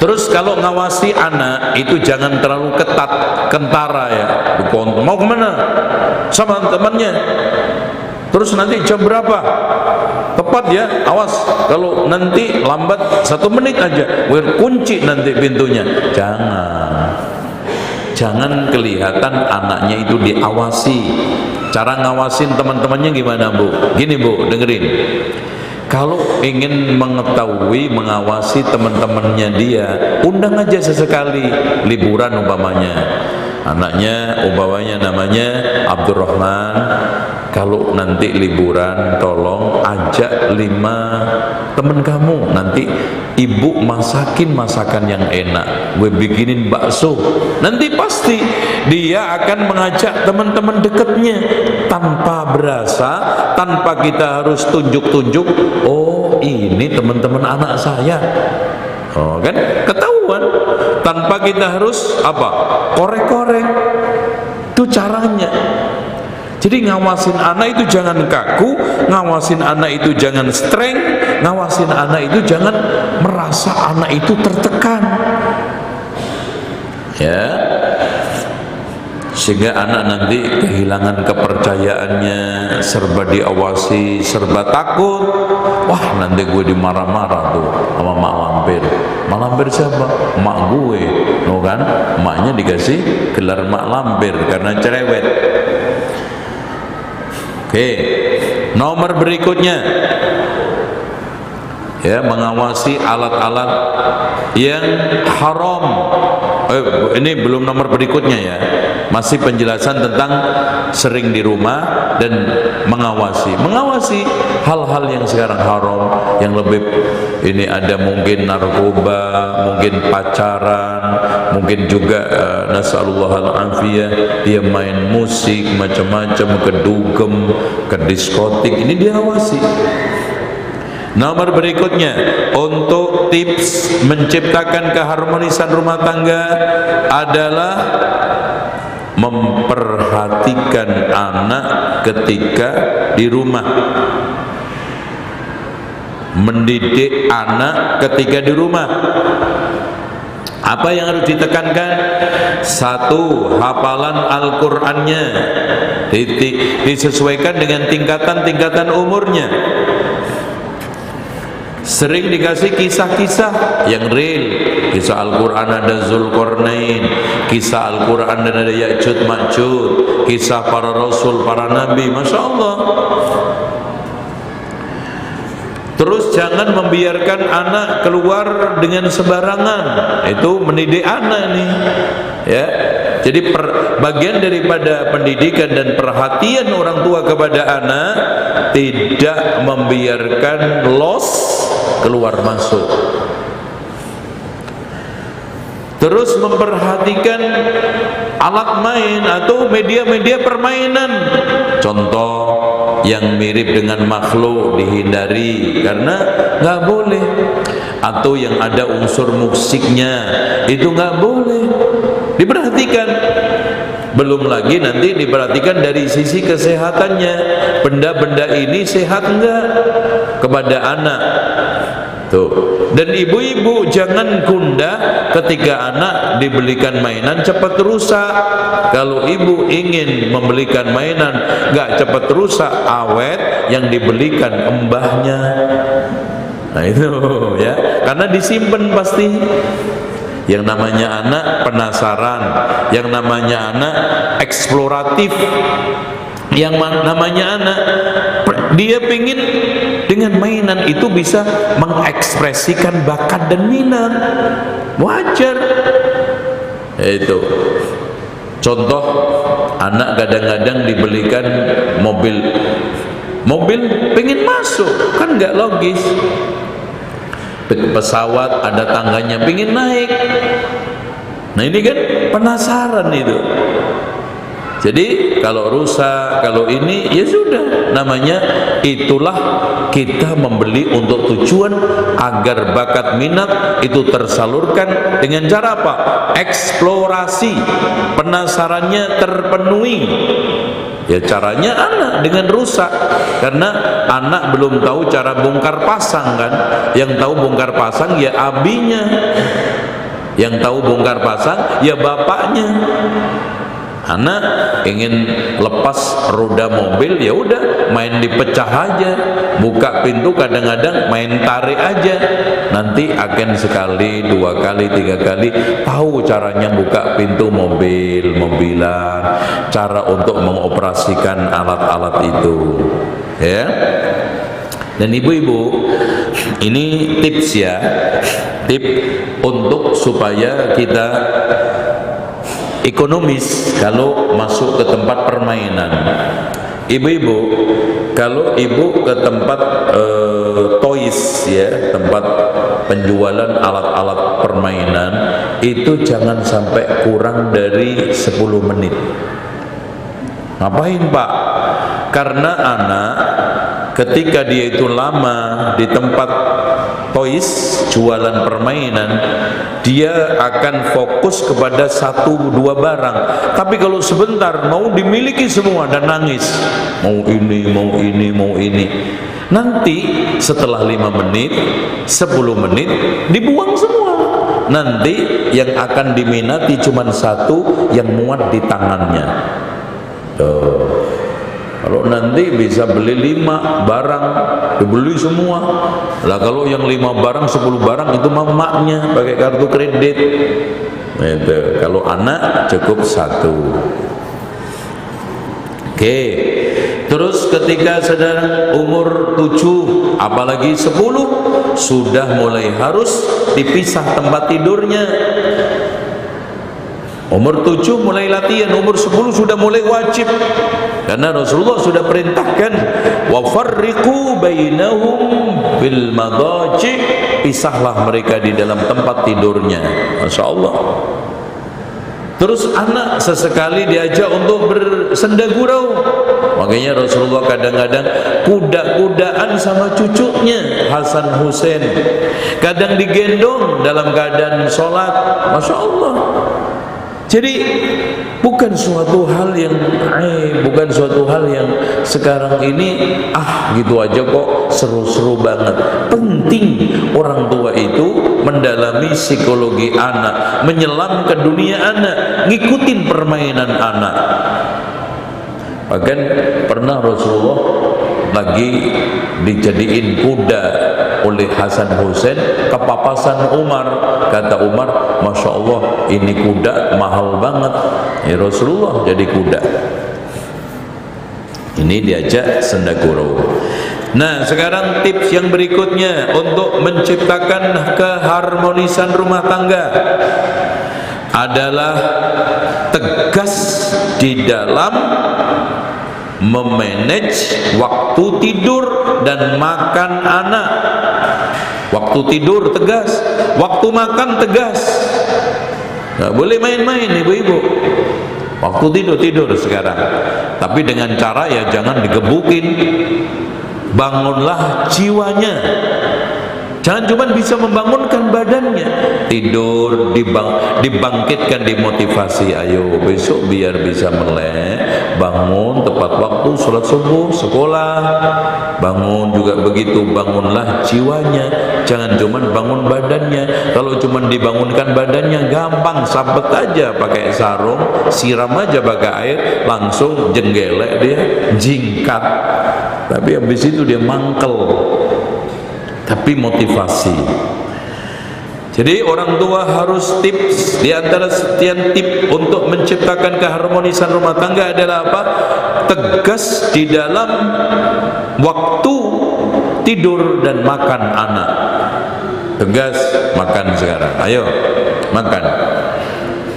Terus kalau ngawasi anak itu jangan terlalu ketat, kentara ya. Mau kemana? Sama temannya. Terus nanti jam berapa? Tepat ya, awas. Kalau nanti lambat 1 menit aja, kunci nanti pintunya. Jangan kelihatan anaknya itu diawasi. Cara ngawasin teman-temannya gimana, Bu? Gini, Bu, dengerin. Kalau ingin mengetahui, mengawasi teman-temannya dia, undang aja sesekali liburan umpamanya. Anaknya umpamanya namanya Abdurrahman. Kalau nanti liburan tolong ajak 5 teman kamu, nanti ibu masakin masakan yang enak, gue bikinin bakso. Nanti pasti dia akan mengajak teman-teman dekatnya tanpa berasa, tanpa kita harus tunjuk-tunjuk, oh ini teman-teman anak saya. Oh kan ketahuan, tanpa kita harus apa, korek-korek. Itu caranya. Jadi ngawasin anak itu jangan kaku, ngawasin anak itu jangan streng, ngawasin anak itu jangan merasa anak itu tertekan. Ya. Sehingga anak nanti kehilangan kepercayaannya, serba diawasi, serba takut. Wah, nanti gue dimarah-marah tuh sama mak lampir. Mak lampir siapa? Mak gue. Loh kan? Maknya dikasih gelar mak lampir karena cerewet. Oke, nomor berikutnya ya, mengawasi alat-alat yang haram. Ini belum nomor berikutnya ya, masih penjelasan tentang sering di rumah dan mengawasi hal-hal yang sekarang haram, yang lebih ini ada mungkin narkoba, mungkin pacaran, mungkin juga nasallallahu al-afiyah, dia main musik macam-macam, ke dugem, ke diskotik, ini diawasi. Nomor berikutnya, untuk tips menciptakan keharmonisan rumah tangga adalah memperhatikan anak ketika di rumah, mendidik anak ketika di rumah. Apa yang harus ditekankan? 1, hafalan Al-Qur'annya disesuaikan dengan tingkatan-tingkatan umurnya. Sering dikasih kisah-kisah yang real. Kisah Al-Quran ada Zulkarnain, kisah Al-Quran dan ada Ya'jud Ma'jud, kisah para rasul, para nabi. Masya Allah. Terus jangan membiarkan anak keluar dengan sembarangan. Itu mendidik anak nih, ya. Jadi bagian daripada pendidikan dan perhatian orang tua kepada anak, tidak membiarkan los keluar masuk. Terus memperhatikan alat main atau media-media permainan. Contoh yang mirip dengan makhluk dihindari karena nggak boleh. Atau yang ada unsur musiknya itu nggak boleh. Diperhatikan. Belum lagi nanti diperhatikan dari sisi kesehatannya. Benda-benda ini sehat enggak kepada anak? Tuh. Dan ibu-ibu jangan gundah ketika anak dibelikan mainan cepat rusak. Kalau ibu ingin membelikan mainan enggak cepat rusak, awet, yang dibelikan embahnya. Nah itu ya, karena disimpan pasti. Yang namanya anak penasaran, yang namanya anak eksploratif, yang namanya anak dia pingin dengan mainan itu bisa mengekspresikan bakat dan minat. Wajar. Itu contoh, anak kadang-kadang dibelikan mobil pengen masuk, kan nggak logis. Pesawat ada tangganya pengen naik. Nah ini kan penasaran itu. Jadi kalau rusak, kalau ini, ya sudah, namanya itulah kita membeli untuk tujuan agar bakat minat itu tersalurkan dengan cara apa? Eksplorasi, penasarannya terpenuhi. Ya caranya anak dengan rusak, karena anak belum tahu cara bongkar pasang kan. Yang tahu bongkar pasang ya abinya, yang tahu bongkar pasang ya bapaknya. Anak ingin lepas roda mobil, ya udah main dipecah aja, buka pintu kadang-kadang main tarik aja, nanti akan sekali, 2 kali, 3 kali tahu caranya buka pintu mobilan, cara untuk mengoperasikan alat-alat itu, ya. Dan ibu-ibu, ini tips ya, tips untuk supaya kita ekonomis kalau masuk ke tempat permainan. Ibu-ibu, kalau ibu ke tempat toys ya, tempat penjualan alat-alat permainan, itu jangan sampai kurang dari 10 menit. Ngapain Pak? Karena anak ketika dia itu lama di tempat toys, jualan permainan, dia akan fokus kepada 1-2 barang. Tapi kalau sebentar mau dimiliki semua dan nangis, mau ini, mau ini, mau ini, nanti setelah 5 menit, 10 menit dibuang semua. Nanti yang akan diminati cuma 1 yang muat di tangannya. Kalau nanti bisa beli 5 barang, dibeli semua. Lah kalau yang 5 barang, 10 barang itu maknya pakai kartu kredit. Itu. Kalau anak cukup 1. Oke. Terus ketika sedang umur 7, apalagi 10, sudah mulai harus dipisah tempat tidurnya. Umur 7 mulai latihan, umur 10 sudah mulai wajib. Karena Rasulullah sudah perintahkan, wa farriqu bainahum bil madaji, pisahlah mereka di dalam tempat tidurnya. Masya Allah. Terus anak sesekali diajak untuk bersenda gurau. Makanya Rasulullah kadang-kadang kuda-kudaan sama cucunya Hasan Husain. Kadang digendong dalam keadaan sholat. Masya Allah. Jadi bukan suatu hal yang bukan suatu hal yang sekarang ini gitu aja kok seru-seru banget. Penting orang tua itu mendalami psikologi anak, menyelam ke dunia anak, ngikutin permainan anak. Bahkan pernah Rasulullah lagi dijadiin kuda oleh Hasan Husain, kepapasan Umar. Kata Umar, Masya Allah, ini kuda mahal banget. Ya Rasulullah jadi kuda. Ini diajak senda gurau. Nah sekarang tips yang berikutnya untuk menciptakan keharmonisan rumah tangga adalah tegas di dalam memanage waktu tidur dan makan anak. Waktu tidur tegas, waktu makan tegas. Nggak boleh main-main ibu-ibu. Waktu tidur sekarang. Tapi dengan cara ya jangan digebukin. Bangunlah jiwanya. Jangan cuma bisa membangunkan badannya. Tidur, dibangkitkan, dimotivasi. Ayo besok biar bisa melek. Bangun tepat waktu, sholat subuh, sekolah. Bangun juga begitu, bangunlah jiwanya. Jangan cuma bangun badannya. Kalau cuma dibangunkan badannya gampang, sabet aja pakai sarung, siram aja pakai air, langsung jenggelek dia, jingkat. Tapi habis itu dia mangkel. Tapi motivasi. Jadi orang tua harus tips. Di antara sekian tips untuk menciptakan keharmonisan rumah tangga adalah apa? Tegas di dalam waktu tidur dan makan anak. Tegas, makan sekarang. Ayo makan.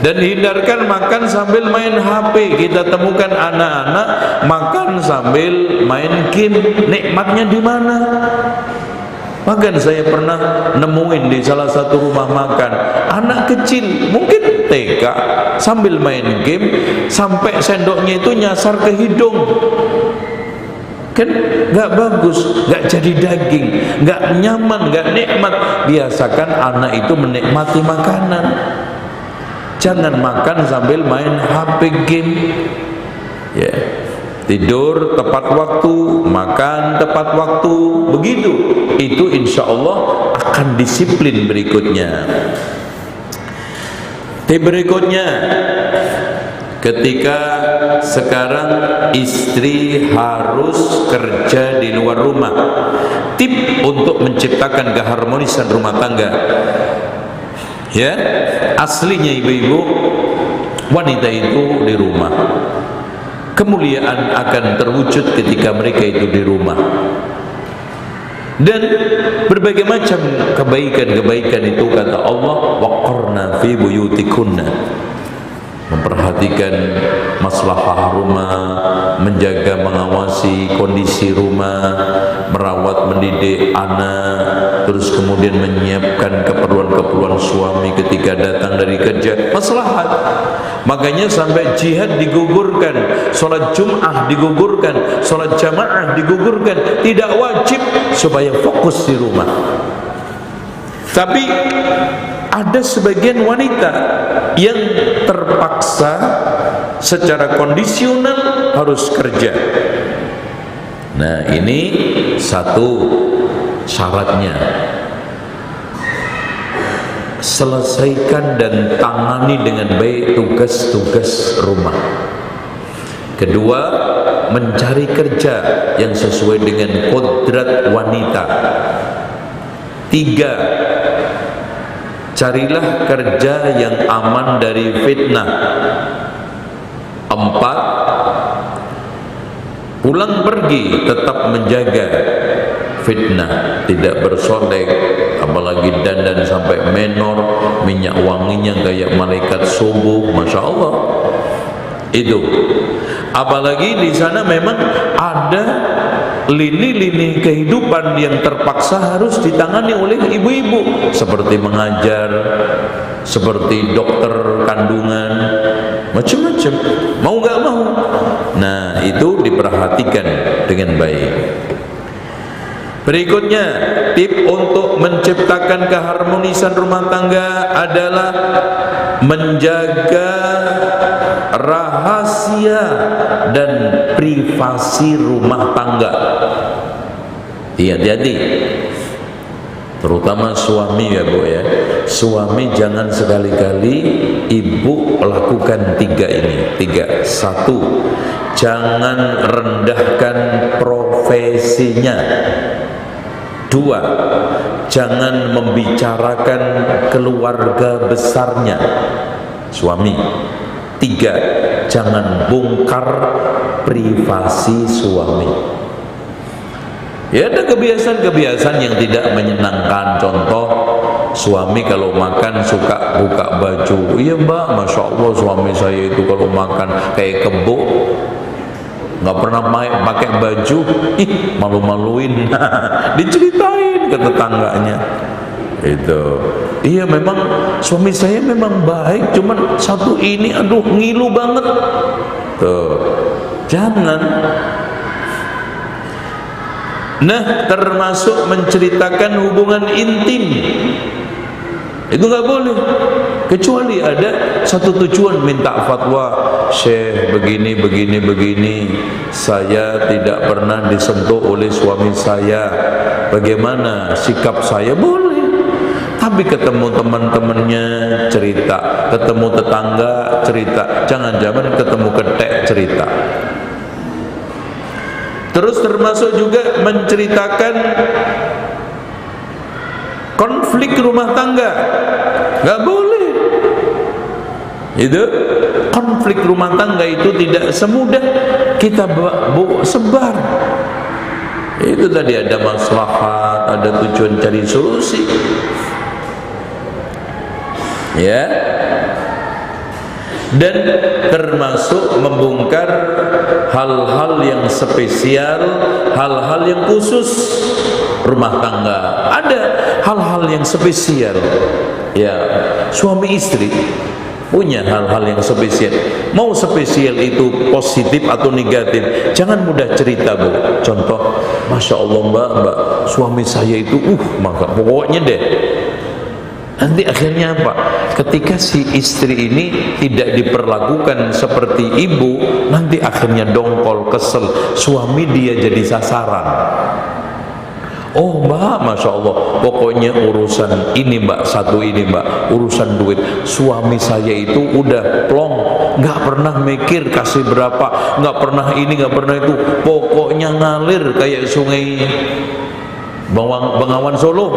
Dan hindarkan makan sambil main HP. Kita temukan anak-anak makan sambil main game. Nikmatnya di mana? Bahkan saya pernah nemuin di salah satu rumah makan anak kecil, mungkin TK sambil main game sampai sendoknya itu nyasar ke hidung, kan nggak bagus, nggak jadi daging, nggak nyaman, nggak nikmat. Biasakan anak itu menikmati makanan. Jangan makan sambil main HP game. Ya, tidur tepat waktu, makan tepat waktu, begitu. Itu insya Allah akan disiplin berikutnya. Berikutnya, ketika sekarang istri harus kerja di luar rumah, tip untuk menciptakan keharmonisan rumah tangga. Ya, aslinya ibu-ibu, wanita itu di rumah. Kemuliaan akan terwujud ketika mereka itu di rumah. Dan berbagai macam kebaikan-kebaikan itu kata Allah, waqarna fi buyutikunna, memperhatikan maslahah rumah, menjaga mengawasi kondisi rumah, merawat mendidik anak, terus kemudian menyiapkan keperluan-keperluan suami ketika datang dari kerja, maslahat. Makanya sampai jihad digugurkan, sholat Jum'ah digugurkan, sholat jamaah digugurkan, tidak wajib supaya fokus di rumah. Tapi ada sebagian wanita yang terpaksa secara kondisional harus kerja. Nah, ini satu syaratnya. Selesaikan dan tangani dengan baik tugas-tugas rumah. Kedua, mencari kerja yang sesuai dengan kodrat wanita. Tiga, carilah kerja yang aman dari fitnah. Empat, pulang pergi tetap menjaga fitnah, tidak bersolek, apalagi dandan sampai menor, minyak wanginya kayak malaikat subuh, masya Allah. Itu apalagi di sana memang ada lini-lini kehidupan yang terpaksa harus ditangani oleh ibu-ibu, seperti mengajar, seperti dokter kandungan, macam-macam, mau nggak mau. Nah, itu diperhatikan dengan baik. Berikutnya, tip untuk menciptakan keharmonisan rumah tangga adalah menjaga rahasia dan privasi rumah tangga. Hati-hati, terutama suami ya Bu ya. Suami jangan sekali-kali ibu lakukan tiga ini. Satu, jangan rendahkan profesinya. Dua, jangan membicarakan keluarga besarnya suami. Tiga, jangan bongkar privasi suami. Ya, ada kebiasaan-kebiasaan yang tidak menyenangkan. Contoh, suami kalau makan suka buka baju. Iya mbak, masya Allah suami saya itu kalau makan kayak kebo, nggak pernah pakai baju, malu-maluin. Diceritain ke tetangganya. Itu, iya memang suami saya memang baik, cuman satu ini, aduh ngilu banget. Tuh, jangan. Nah, termasuk menceritakan hubungan intim itu nggak boleh, kecuali ada satu tujuan, minta fatwa, Syekh begini, saya tidak pernah disentuh oleh suami saya, bagaimana sikap saya? Boleh. Tapi ketemu teman-temannya cerita, ketemu tetangga cerita, jangan-jangan ketemu ketek cerita. Terus termasuk juga menceritakan konflik rumah tangga, nggak boleh. Itu konflik rumah tangga itu tidak semudah kita sebar. Itu tadi ada maslahat, ada tujuan cari solusi. Ya, dan termasuk membongkar hal-hal yang spesial, hal-hal yang khusus rumah tangga. Ada hal-hal yang spesial, ya, suami istri punya hal-hal yang spesial. Mau spesial itu positif atau negatif, jangan mudah cerita, Bu. Contoh, Masya Allah mbak, suami saya itu maka pokoknya deh. Nanti akhirnya apa? Ketika si istri ini tidak diperlakukan seperti ibu, nanti akhirnya dongkol, kesel, suami dia jadi sasaran. Oh mbak, Masya Allah, pokoknya urusan ini mbak, satu ini mbak, urusan duit, suami saya itu udah plong, gak pernah mikir kasih berapa, gak pernah ini, gak pernah itu, pokoknya ngalir kayak sungai Bengawan Solo.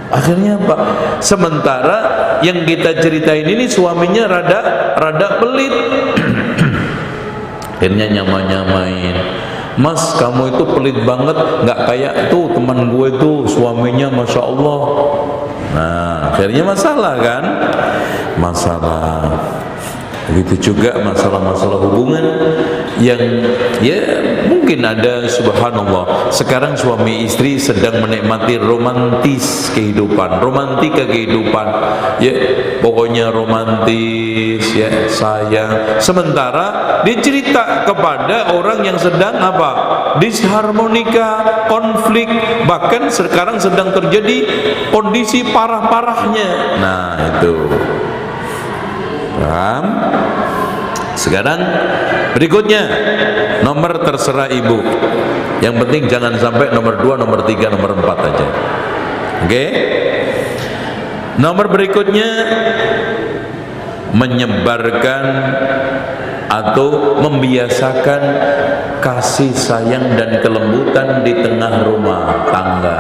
Akhirnya apa? Sementara yang kita ceritain ini suaminya rada pelit. Akhirnya nyamain, Mas kamu itu pelit banget, nggak kayak tuh teman gue tuh suaminya Masya Allah. Nah akhirnya masalah kan, masalah. Begitu juga masalah-masalah hubungan yang ya mungkin ada, subhanallah, sekarang suami istri sedang menikmati romantis kehidupan, romantika kehidupan, ya pokoknya romantis, ya sayang. Sementara dia cerita kepada orang yang sedang apa? Disharmonika, konflik, bahkan sekarang sedang terjadi kondisi parah-parahnya. Nah itu paham? Sekarang berikutnya, nomor terserah ibu. Yang penting jangan sampai nomor 2, nomor 3, nomor 4 aja. Oke? Nomor berikutnya, menyebarkan atau membiasakan kasih sayang dan kelembutan di tengah rumah tangga,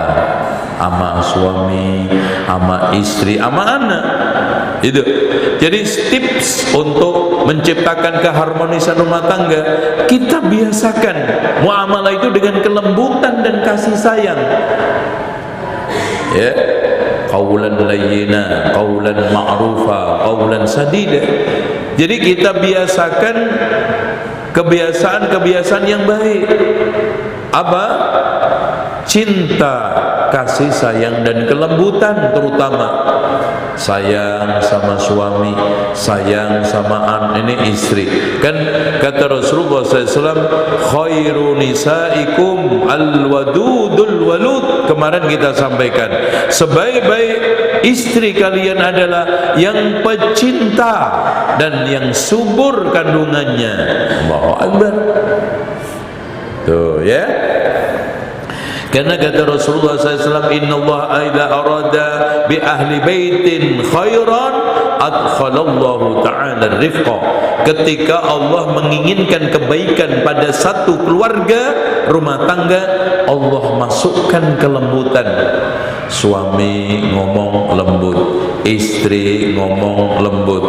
sama suami, sama istri, sama anak. Itu. Jadi tips untuk menciptakan keharmonisan rumah tangga, kita biasakan muamalah itu dengan kelembutan dan kasih sayang. Ya, qaulan layyina, qaulan ma'rufa, qaulan sadida. Jadi kita biasakan kebiasaan-kebiasaan yang baik. Apa? Cinta, kasih sayang dan kelembutan, terutama sayang sama suami, sayang sama ini istri. Kan kata Rasulullah SAW, khairu nisaikum al-wadudul walud. Kemarin kita sampaikan, sebaik-baik istri kalian adalah yang pecinta dan yang subur kandungannya. Allahu Akbar. Tuh ya. Karena kata Rasulullah SAW, Inna Allah idza arada bi ahli baitin khairan adkhalallahu ta'ala rifqa. Ketika Allah menginginkan kebaikan pada satu keluarga, rumah tangga, Allah masukkan kelembutan. Suami ngomong lembut, istri ngomong lembut,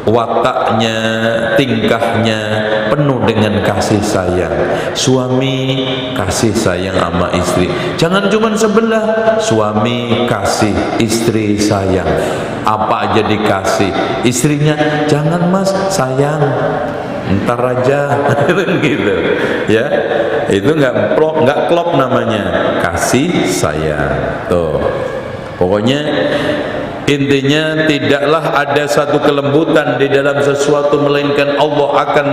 wataknya, tingkahnya penuh dengan kasih sayang. Suami kasih sayang sama istri, jangan cuma sebelah. Suami kasih, istri sayang, apa aja dikasih. Istrinya, jangan mas, sayang, ntar aja. Gitu ya, itu nggak klop namanya kasih sayang. Tuh pokoknya intinya tidaklah ada satu kelembutan di dalam sesuatu melainkan Allah akan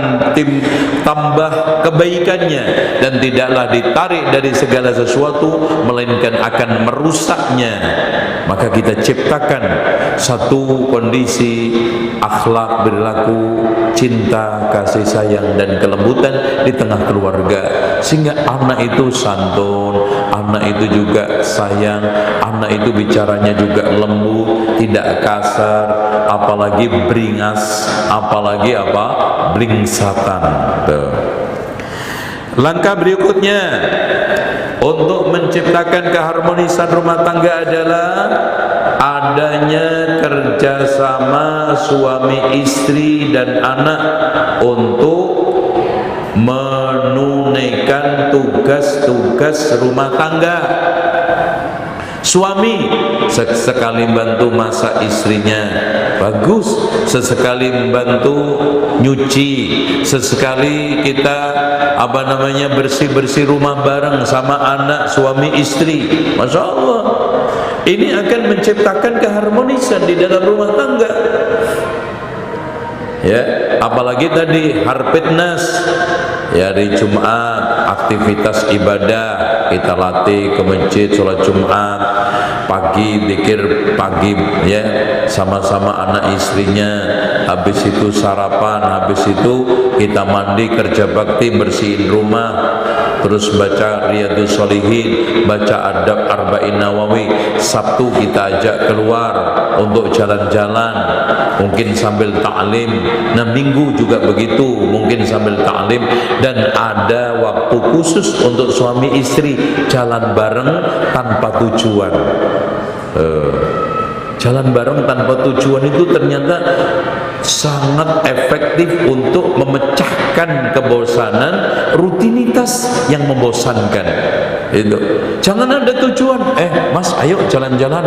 tambah kebaikannya, dan tidaklah ditarik dari segala sesuatu melainkan akan merusaknya. Maka kita ciptakan satu kondisi akhlak, perilaku, cinta, kasih sayang dan kelembutan di tengah keluarga, sehingga anak itu santun, anak itu juga sayang, anak itu bicaranya juga lembut, tidak kasar, apalagi beringas, apalagi apa? Blingsatan. Tuh. Langkah berikutnya untuk menciptakan keharmonisan rumah tangga adalah adanya kerjasama suami istri dan anak untuk menunaikan tugas-tugas rumah tangga. Suami sesekali bantu masak istrinya, bagus. Sesekali membantu nyuci, sesekali kita bersih-bersih rumah bareng sama anak, suami istri. Masya Allah, ini akan menciptakan keharmonisan di dalam rumah tangga. Ya, apalagi tadi Harfitnas, ya hari Jumat aktivitas ibadah kita latih ke masjid, sholat Jumat pagi, zikir pagi ya sama-sama anak istrinya, habis itu sarapan, habis itu kita mandi, kerja bakti, bersihin rumah, terus baca Riyadhus Shalihin, baca adab Arba'in Nawawi. Sabtu kita ajak keluar untuk jalan-jalan, mungkin sambil ta'lim. Nah, Minggu juga begitu, mungkin sambil ta'lim. Dan ada waktu khusus untuk suami istri jalan bareng tanpa tujuan. Jalan bareng tanpa tujuan itu ternyata sangat efektif untuk memecahkan kebosanan rutinitas yang membosankan. Itu jangan ada tujuan. Mas, ayo jalan-jalan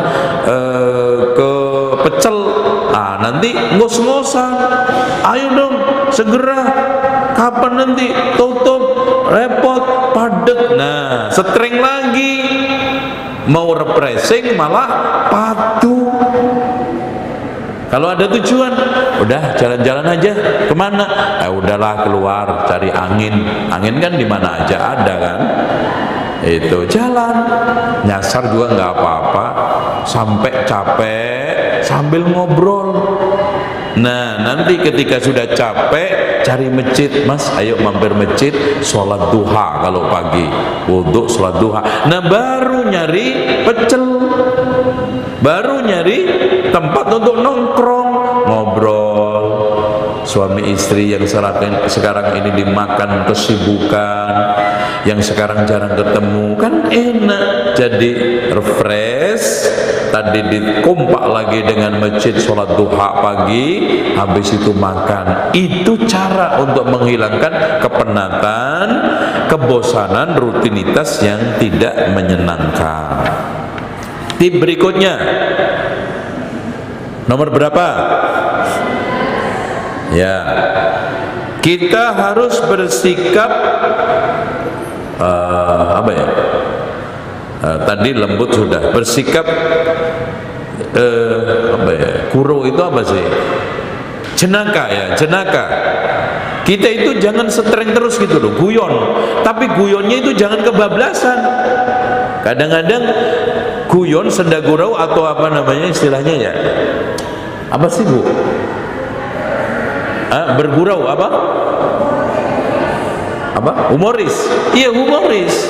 ke Pecel. Nanti ngos-ngosan. Ayo dong segera. Kapan nanti? Tutup, repot, padet. Nah, streng lagi. Mau refreshing malah patuh. Kalau ada tujuan, udah jalan-jalan aja. Kemana? Udahlah keluar cari angin. Angin kan di mana aja ada kan. Itu jalan, nyasar juga nggak apa-apa. Sampai capek sambil ngobrol. Nah, nanti ketika sudah capek cari masjid. Mas, ayo mampir masjid, sholat duha kalau pagi, wudhu, sholat duha. Nah, baru nyari pecel, baru nyari tempat untuk nongkrong, ngobrol. Suami istri yang sekarang ini dimakan kesibukan, yang sekarang jarang ketemu, kan enak, jadi refresh. Tadi dikompak lagi dengan masjid, sholat duha pagi, habis itu makan. Itu cara untuk menghilangkan kepenatan, kebosanan, rutinitas yang tidak menyenangkan. Tip berikutnya, nomor berapa? Ya, kita harus bersikap apa ya? Tadi lembut sudah, bersikap apa ya? Kuro itu apa sih? Jenaka ya, jenaka. Kita itu jangan streng terus gitu loh, guyon. Tapi guyonnya itu jangan kebablasan. Kadang-kadang guyon, senda gurau atau apa namanya istilahnya ya? Apa sih, Bu? Bergurau apa? Humoris. Iya, humoris.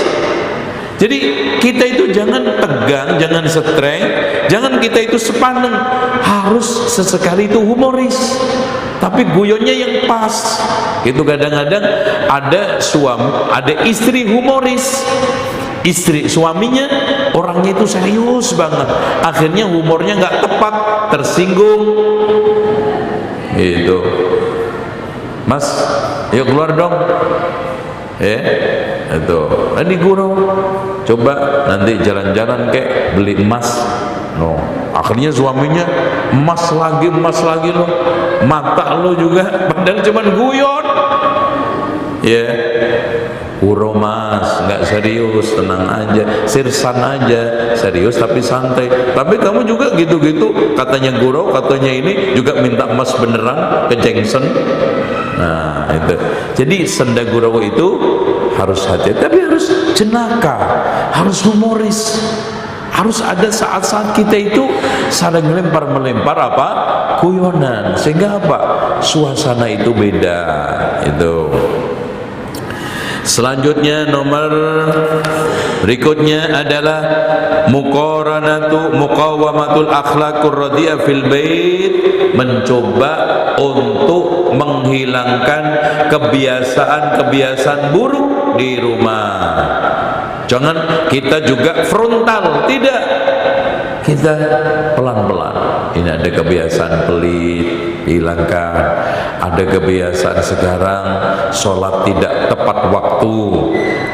Jadi kita itu jangan tegang, jangan streng, jangan kita itu sepaneng. Harus sesekali itu humoris, tapi guyonnya yang pas. Gitu. Kadang-kadang ada istri humoris, suaminya orangnya itu serius banget, akhirnya humornya nggak tepat, tersinggung. Gitu. Mas, yuk keluar dong. Itu tadi gurau, coba nanti jalan-jalan kek beli emas. Akhirnya suaminya emas lagi loh, mata lo juga, padahal cuman guyon. Gurau mas, nggak serius, tenang aja, sirsan aja, serius tapi santai. Tapi kamu juga gitu-gitu, katanya gurau, katanya ini juga minta emas beneran ke Jengsen. Nah itu, jadi senda gurau itu harus hati, tapi harus jenaka, harus humoris, harus ada saat-saat kita itu saling melempar apa guyonan, sehingga apa, suasana itu beda. Itu. Selanjutnya nomor berikutnya adalah muqawamatul akhlaqur radiyah fil bait, mencoba untuk menghilangkan kebiasaan-kebiasaan buruk di rumah. Jangan kita juga frontal, tidak. Kita pelan-pelan. Ini ada kebiasaan pelit, hilangkan. Ada kebiasaan sekarang sholat tidak tepat waktu.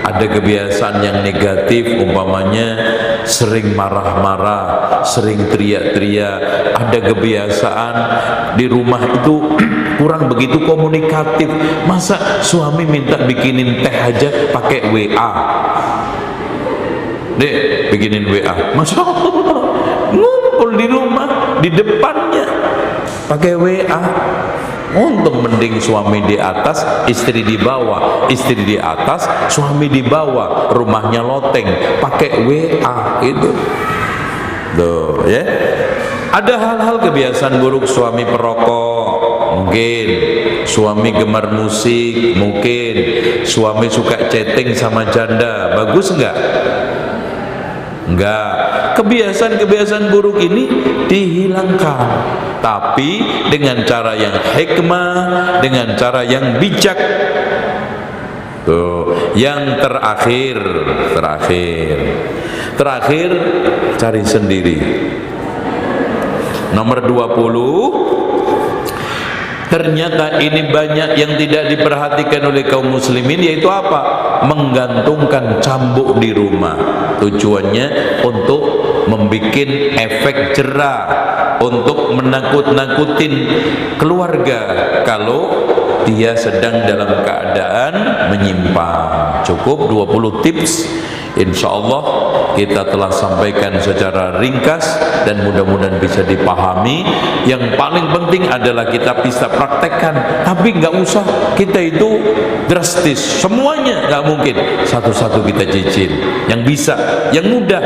Ada kebiasaan yang negatif, umpamanya sering marah-marah, sering teriak-teriak. Ada kebiasaan di rumah itu kurang begitu komunikatif. Masa suami minta bikinin teh aja pakai WA? Dek, bikinin WA. Masya Allah, ngumpul di rumah, di depannya pakai WA. Untung mending suami di atas, istri di bawah, istri di atas, suami di bawah, rumahnya loteng, pakai WA itu. Tuh, ya. Ada hal-hal kebiasaan buruk, suami perokok, mungkin suami gemar musik, mungkin suami suka chatting sama janda, bagus enggak? Enggak. Kebiasaan-kebiasaan buruk ini dihilangkan, tapi dengan cara yang hikmah, dengan cara yang bijak. Tuh, yang terakhir cari sendiri. Nomor 20, ternyata ini banyak yang tidak diperhatikan oleh kaum muslimin, yaitu apa? Menggantungkan cambuk di rumah. Tujuannya untuk membuat efek jerah, untuk menakut-nakutin keluarga kalau dia sedang dalam keadaan menyimpang. Cukup 20 tips, insya Allah kita telah sampaikan secara ringkas dan mudah-mudahan bisa dipahami. Yang paling penting adalah kita bisa praktekkan, tapi nggak usah kita itu drastis semuanya, nggak mungkin. Satu-satu kita cicil yang bisa, yang mudah.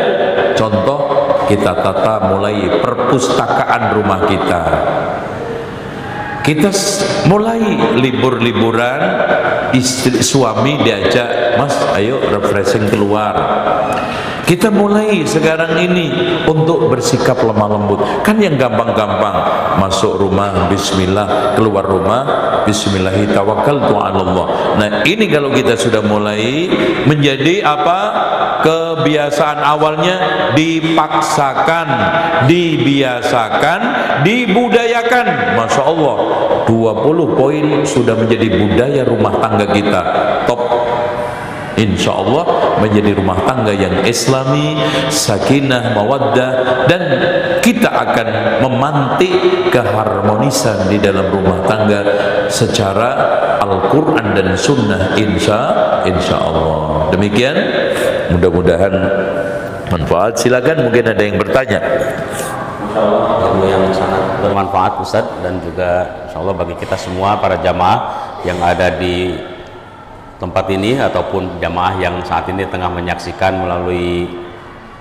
Contoh, kita tata mulai perpustakaan rumah kita. Kita mulai libur-liburan, istri suami diajak, mas ayo refreshing keluar. Kita mulai sekarang ini untuk bersikap lemah lembut. Kan yang gampang-gampang, masuk rumah bismillah, keluar rumah bismillahi tawakkaltu 'ala Allah. Nah, ini kalau kita sudah mulai menjadi apa? Kebiasaan awalnya dipaksakan, dibiasakan, dibudayakan. Masya Allah, 20 poin sudah menjadi budaya rumah tangga kita. Top. Insya Allah menjadi rumah tangga yang islami, sakinah, mawaddah, dan kita akan memantik keharmonisan di dalam rumah tangga secara Al-Quran dan Sunnah, insya Allah. Demikian, mudah-mudahan manfaat. Silakan, mungkin ada yang bertanya. Ilmu yang sangat bermanfaat Ustaz, dan juga insya Allah bagi kita semua para jamaah yang ada di tempat ini ataupun jamaah yang saat ini tengah menyaksikan melalui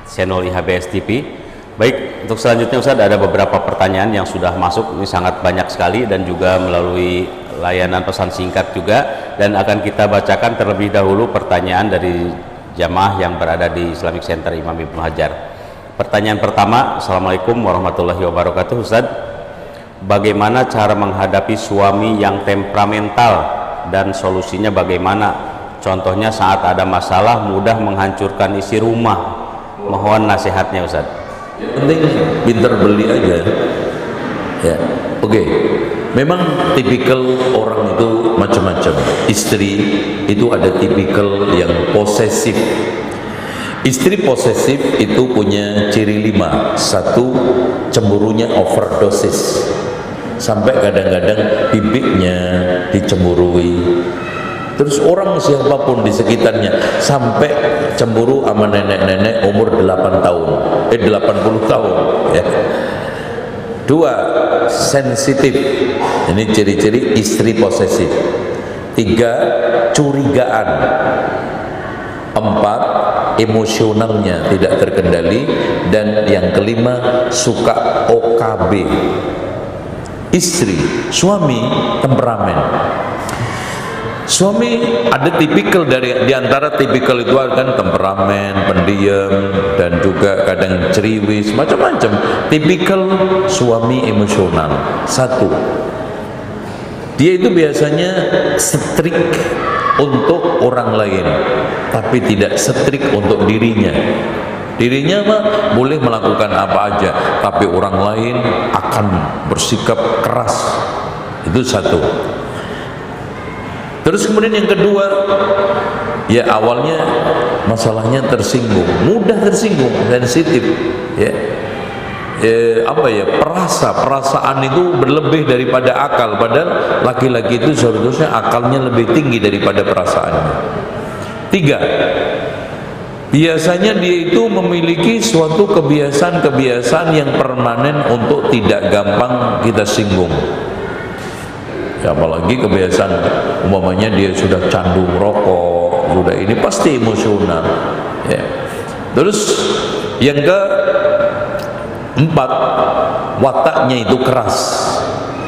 channel IHBS TV. Baik, untuk selanjutnya Ustaz ada beberapa pertanyaan yang sudah masuk, ini sangat banyak sekali, dan juga melalui layanan pesan singkat juga, dan akan kita bacakan terlebih dahulu pertanyaan dari jamaah yang berada di Islamic Center Imam Ibnu Hajar. Pertanyaan pertama, Assalamualaikum warahmatullahi wabarakatuh Ustaz. Bagaimana cara menghadapi suami yang temperamental dan solusinya bagaimana? Contohnya saat ada masalah mudah menghancurkan isi rumah. Mohon nasihatnya Ustaz. Yang penting pintar beli aja. Ya, oke. Memang tipikal orang itu macam-macam. Istri itu ada tipikal yang posesif. Istri posesif itu punya ciri 5. 1, cemburunya overdosis, sampai kadang-kadang bibiknya dicemburui. Terus orang siapapun di sekitarnya sampai cemburu sama nenek-nenek umur 80 tahun ya. 2, sensitif. Ini ciri-ciri istri posesif. 3, curigaan. 4, emosionalnya tidak terkendali. Dan yang kelima, suka OKB. Istri, suami temperamen. Suami ada tipikal, di antara tipikal itu kan temperamen, pendiam, dan juga kadang ceriwis, macam-macam. Tipikal suami emosional. 1, dia itu biasanya strik untuk orang lain, tapi tidak strik untuk dirinya. Dirinya mah boleh melakukan apa aja, tapi orang lain akan bersikap keras. Itu 1. Terus kemudian yang kedua, ya awalnya masalahnya tersinggung, mudah tersinggung, sensitif, ya. Perasaan itu berlebih daripada akal, padahal laki-laki itu seharusnya akalnya lebih tinggi daripada perasaannya. 3, biasanya dia itu memiliki suatu kebiasaan-kebiasaan yang permanen untuk tidak gampang kita singgung. Ya, apalagi kebiasaan umpamanya dia sudah candu rokok, sudah ini pasti emosional. Ya. Terus yang keempat, wataknya itu keras,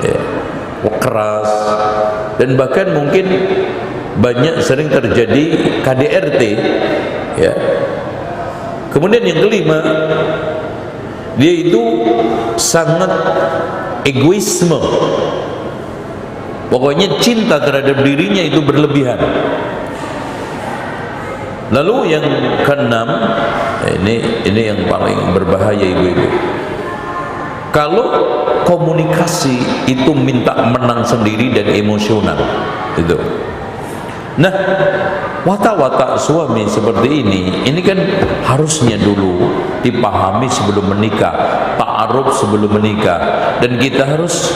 ya, keras, dan bahkan mungkin banyak sering terjadi KDRT. Ya. Kemudian yang kelima, dia itu sangat egoisme. Pokoknya cinta terhadap dirinya itu berlebihan. Lalu yang keenam, ini yang paling berbahaya ibu-ibu. Kalau komunikasi itu minta menang sendiri dan emosional, itu. Nah, watak-watak suami seperti ini kan harusnya dulu dipahami sebelum menikah, ta'aruf sebelum menikah, dan kita harus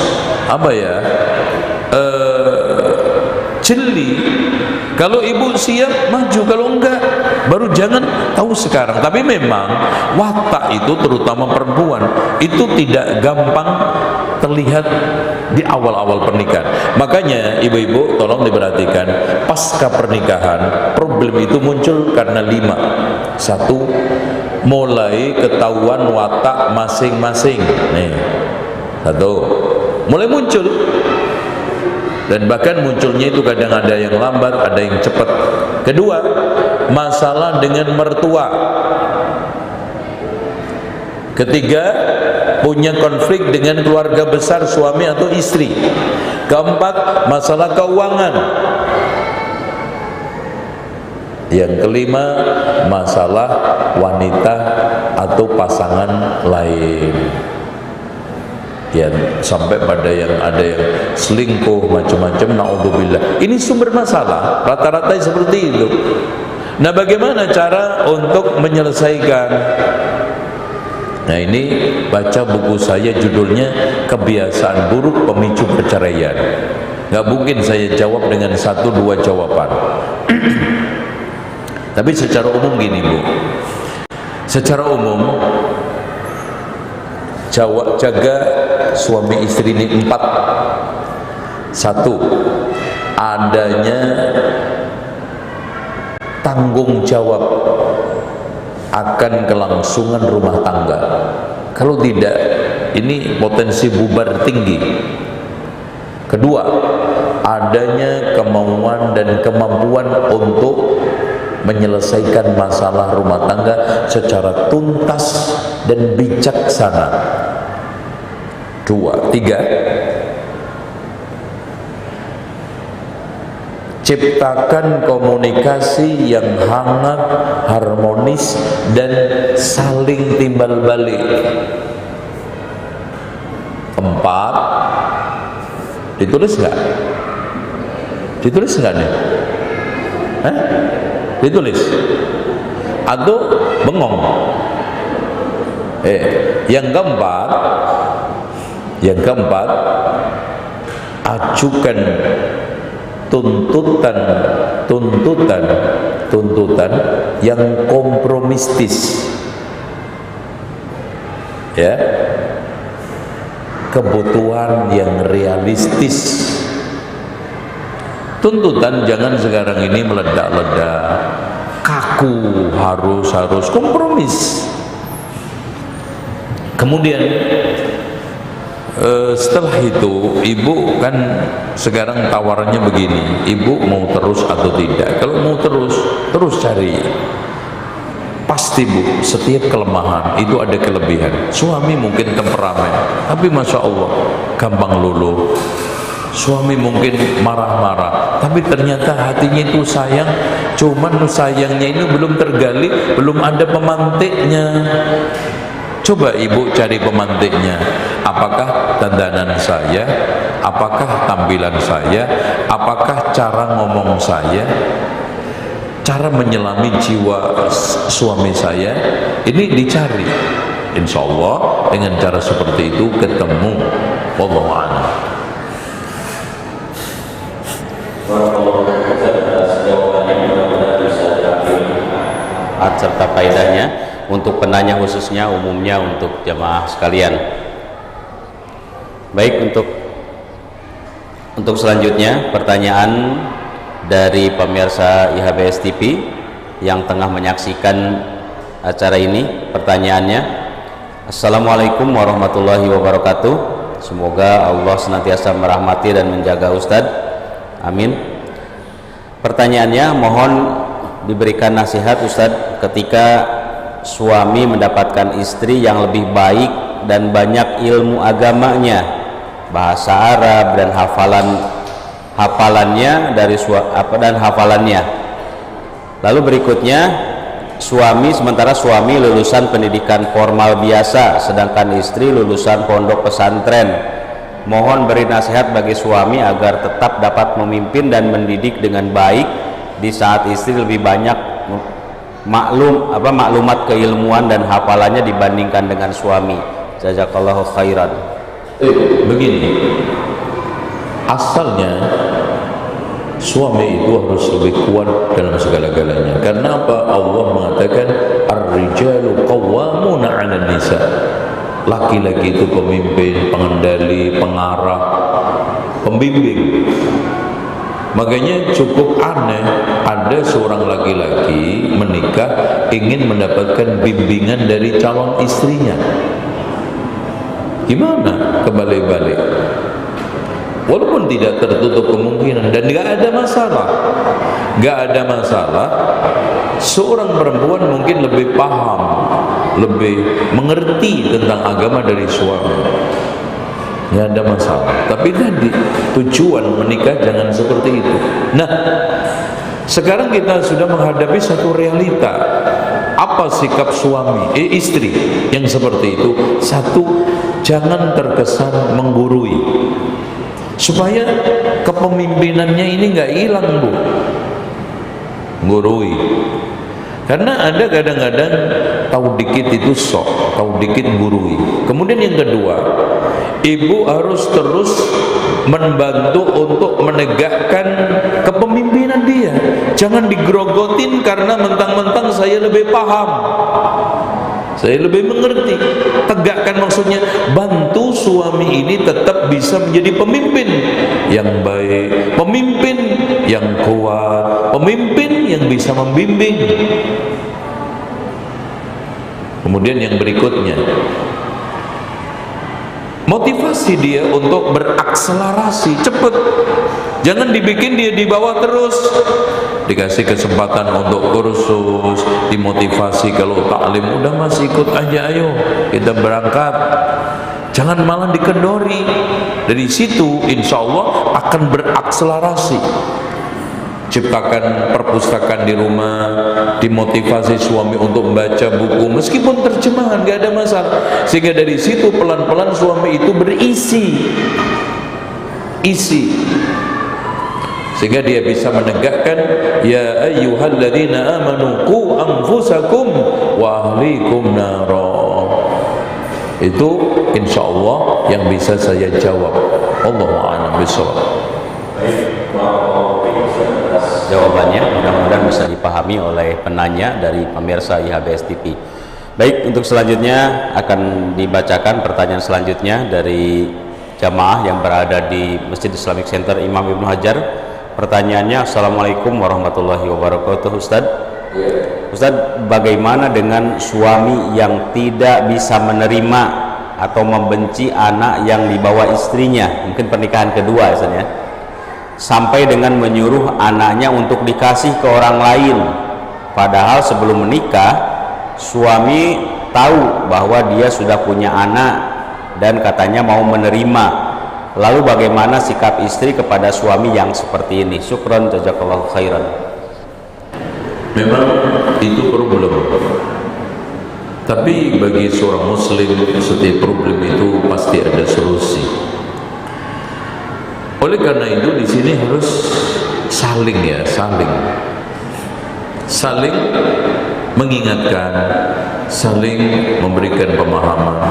jeli. Kalau ibu siap maju, kalau enggak baru jangan tahu sekarang. Tapi memang watak itu terutama perempuan itu tidak gampang terlihat di awal-awal pernikahan. Makanya ibu-ibu tolong diperhatikan, pasca pernikahan problem itu muncul karena 5. 1, mulai ketahuan watak masing-masing. Nih, 1, mulai muncul. Dan bahkan munculnya itu kadang ada yang lambat, ada yang cepat. Kedua, masalah dengan mertua. Ketiga, punya konflik dengan keluarga besar suami atau istri. Keempat, masalah keuangan. Yang kelima, masalah wanita atau pasangan lain. Ya, sampai pada yang ada yang selingkuh macam-macam, naudzubillah. Ini sumber masalah, rata-rata seperti itu. Nah, bagaimana cara untuk menyelesaikan? Nah, ini baca buku saya, judulnya Kebiasaan Buruk Pemicu Perceraian. Gak mungkin saya jawab dengan 1-2 jawaban. Tapi secara umum gini, Bu. Secara umum jaga suami istri ini 4. 1, adanya tanggung jawab akan kelangsungan rumah tangga. Kalau tidak, ini potensi bubar tinggi. Kedua, adanya kemauan dan kemampuan untuk menyelesaikan masalah rumah tangga secara tuntas dan bijaksana. 2, 3, ciptakan komunikasi yang hangat, harmonis, dan saling timbal balik. 4, ditulis nggak? Ditulis nggak nih? Ditulis atau bengong? Yang keempat, ajukan tuntutan yang kompromistis, ya, kebutuhan yang realistis. Tuntutan jangan sekarang ini meledak-ledak, kaku, harus kompromis. Kemudian setelah itu ibu kan sekarang tawarannya begini, ibu mau terus atau tidak? Kalau mau terus cari. Pasti Bu, setiap kelemahan itu ada kelebihan. Suami mungkin temperamen, tapi Masya Allah gampang luluh. Suami mungkin marah-marah, tapi ternyata hatinya itu sayang, cuman sayangnya ini belum tergali, belum ada pemantiknya. Coba ibu cari pemantiknya. Apakah dandanan saya? Apakah tampilan saya? Apakah cara ngomong saya? Cara menyelami jiwa suami saya? Ini dicari. Insya Allah dengan cara seperti itu ketemu. Wallahu a'lam. Serta faedahnya untuk penanya khususnya, umumnya untuk jamaah sekalian. Baik, untuk Untuk selanjutnya pertanyaan dari pemirsa IHBS TV yang tengah menyaksikan acara ini. Pertanyaannya, Assalamualaikum warahmatullahi wabarakatuh. Semoga Allah senantiasa merahmati dan menjaga Ustadz. Amin. Pertanyaannya, mohon diberikan nasihat Ustadz ketika suami mendapatkan istri yang lebih baik dan banyak ilmu agamanya, bahasa Arab dan hafalannya dari hafalannya. Lalu berikutnya, sementara suami lulusan pendidikan formal biasa, sedangkan istri lulusan pondok pesantren. Mohon beri nasihat bagi suami agar tetap dapat memimpin dan mendidik dengan baik di saat istri lebih banyak maklumat keilmuan dan hafalannya dibandingkan dengan suami. Jazakallahu khairan. Begini, asalnya suami itu harus lebih kuat dalam segala-galanya. Karena apa? Allah mengatakan ar-rijalu qawwamuna 'alan nisa. Laki-laki itu pemimpin, pengendali, pengarah, pembimbing. Makanya cukup aneh ada seorang laki-laki menikah ingin mendapatkan bimbingan dari calon istrinya. Gimana kebalik-balik? Walaupun tidak tertutup kemungkinan dan nggak ada masalah, seorang perempuan mungkin lebih paham, lebih mengerti tentang agama dari suami, nggak ada masalah. Tapi tadi tujuan menikah jangan seperti itu. Nah, sekarang kita sudah menghadapi satu realita. Apa sikap istri yang seperti itu? Satu, jangan terkesan menggurui, supaya kepemimpinannya ini nggak hilang, Bu. Menggurui. Karena ada kadang-kadang tahu dikit itu sok, tahu dikit gurui. Kemudian yang kedua, ibu harus terus membantu untuk menegakkan kepemimpinan dia. Jangan digrogotin karena mentang-mentang saya lebih paham, saya lebih mengerti. Tegakkan maksudnya bantu suami ini tetap bisa menjadi pemimpin yang baik, pemimpin yang kuat, pemimpin yang bisa membimbing. Kemudian yang berikutnya, motivasi dia untuk berakselerasi cepat. Jangan dibikin dia di bawah terus. Dikasih kesempatan untuk kursus, dimotivasi. Kalau taklim udah masih ikut aja, ayo kita berangkat. Jangan malah dikendori. Dari situ insya Allah akan berakselerasi. Ciptakan perpustakaan di rumah, dimotivasi suami untuk membaca buku meskipun terjemahan, gak ada masalah. Sehingga dari situ pelan-pelan suami itu isi, sehingga dia bisa menegakkan ya ayyuhalladzina amanu qu anfusakum wa ahlikum nara. Itu insyaallah yang bisa saya jawab. Allahu a'lam bishawab. Jawabannya mudah-mudahan bisa dipahami oleh penanya dari pemirsa IHBS TV. Baik, untuk selanjutnya akan dibacakan pertanyaan selanjutnya dari jamaah yang berada di Masjid Islamic Center Imam Ibnu Hajar. Pertanyaannya, Assalamualaikum warahmatullahi wabarakatuh. Ustadz, bagaimana dengan suami yang tidak bisa menerima atau membenci anak yang dibawa istrinya, mungkin pernikahan kedua Ustadz ya, sampai dengan menyuruh anaknya untuk dikasih ke orang lain, padahal sebelum menikah suami tahu bahwa dia sudah punya anak dan katanya mau menerima. Lalu bagaimana sikap istri kepada suami yang seperti ini? Syukran, jazakallahu khairan. Memang itu problem, tapi bagi seorang muslim setiap problem itu pasti ada solusi. Oleh karena itu di sini harus saling mengingatkan, saling memberikan pemahaman.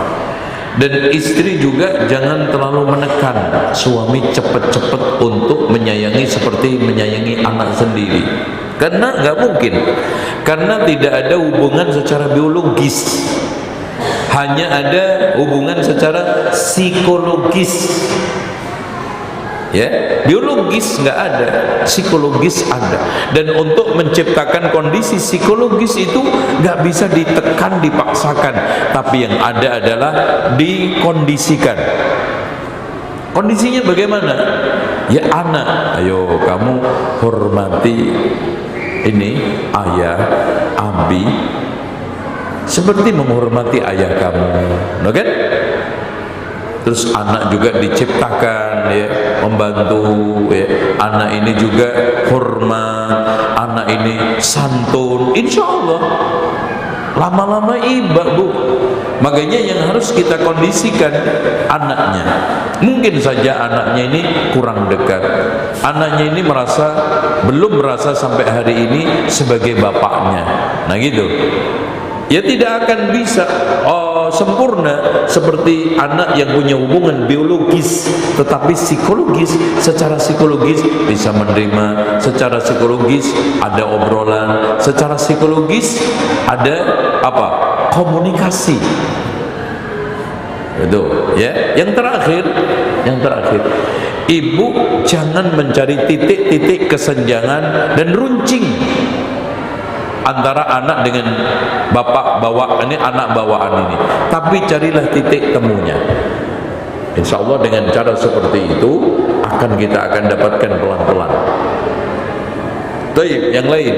Dan istri juga jangan terlalu menekan suami cepat-cepat untuk menyayangi seperti menyayangi anak sendiri. Karena nggak mungkin, karena tidak ada hubungan secara biologis, hanya ada hubungan secara psikologis. Ya, biologis nggak ada, psikologis ada. Dan untuk menciptakan kondisi psikologis itu nggak bisa ditekan, dipaksakan, tapi yang ada adalah dikondisikan. Kondisinya bagaimana? Ya anak, ayo kamu hormati ini ayah, abi, seperti menghormati ayah kamu, no kan? Terus anak juga diciptakan ya membantu ya. Anak ini juga hormat, anak ini santun, insya Allah lama-lama iba bu. Makanya yang harus kita kondisikan anaknya. Mungkin saja anaknya ini kurang dekat, anaknya ini belum merasa sampai hari ini sebagai bapaknya. Nah gitu. Ya tidak akan bisa sempurna seperti anak yang punya hubungan biologis, tetapi psikologis, secara psikologis bisa menerima, secara psikologis ada obrolan, secara psikologis ada apa? Komunikasi. Itu ya. Yang terakhir, ibu jangan mencari titik-titik kesenjangan dan runcing antara anak dengan bapak ini anak bawaan ini, tapi carilah titik temunya. Insya Allah dengan cara seperti itu kita akan dapatkan pelan-pelan. Baik, yang lain.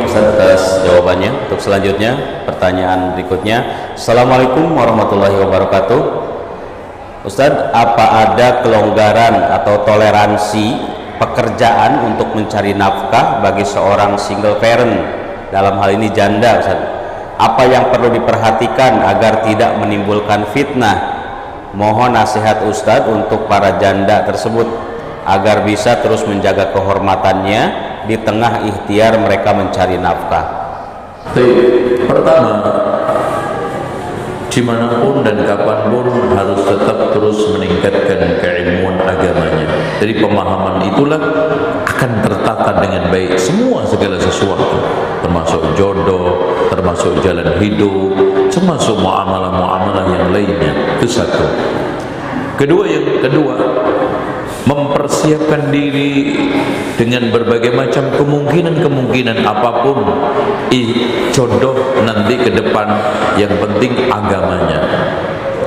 Ustaz atas jawabannya. Untuk selanjutnya, pertanyaan berikutnya. Assalamualaikum warahmatullahi wabarakatuh. Ustadz, apa ada kelonggaran atau toleransi pekerjaan untuk mencari nafkah bagi seorang single parent, dalam hal ini janda, Ustadz? Apa yang perlu diperhatikan agar tidak menimbulkan fitnah? Mohon nasihat Ustadz untuk para janda tersebut agar bisa terus menjaga kehormatannya di tengah ikhtiar mereka mencari nafkah. Pertama, dimanapun dan kapanpun harus tetap terus meningkatkan keilmuan agamanya. Jadi pemahaman itulah akan tertata dengan baik semua segala sesuatu, termasuk jodoh, termasuk jalan hidup, termasuk muamalah-muamalah yang lainnya. Itu satu. Yang kedua, mempersiapkan diri dengan berbagai macam kemungkinan apapun jodoh nanti ke depan, yang penting agamanya.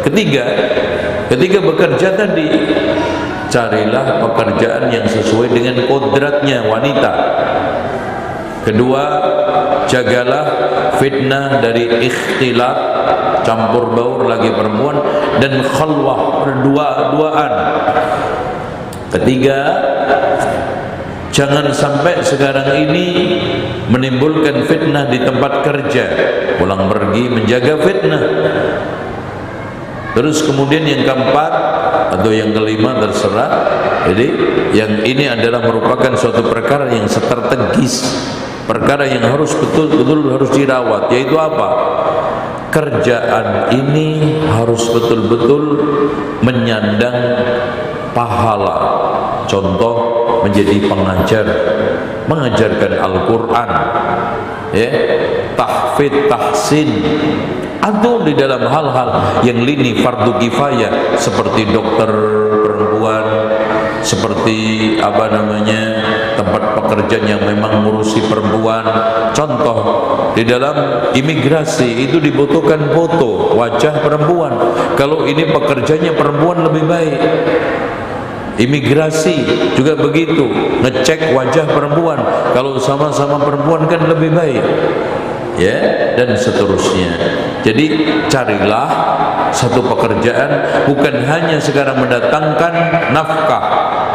Ketiga bekerja tadi, carilah pekerjaan yang sesuai dengan kodratnya wanita. Kedua, jagalah fitnah dari ikhtilat, campur baur lagi perempuan, dan khalwah, berdua-duaan. Ketiga, jangan sampai sekarang ini menimbulkan fitnah di tempat kerja, pulang pergi menjaga fitnah. Terus kemudian yang keempat atau yang kelima terserah. Jadi yang ini adalah merupakan suatu perkara yang strategis, perkara yang harus betul-betul harus dirawat, yaitu apa? Kerjaan ini harus betul-betul menyandang pahala. Contoh, menjadi pengajar, mengajarkan Al-Quran, ya, tahfidz, tahsin, atau di dalam hal-hal yang lini fardu kifayah seperti dokter perempuan, seperti tempat pekerjaan yang memang ngurusi perempuan. Contoh, di dalam imigrasi itu dibutuhkan foto wajah perempuan. Kalau ini pekerjaannya perempuan lebih baik. Imigrasi juga begitu, ngecek wajah perempuan. Kalau sama-sama perempuan kan lebih baik, ya, dan seterusnya. Jadi carilah satu pekerjaan bukan hanya sekarang mendatangkan nafkah,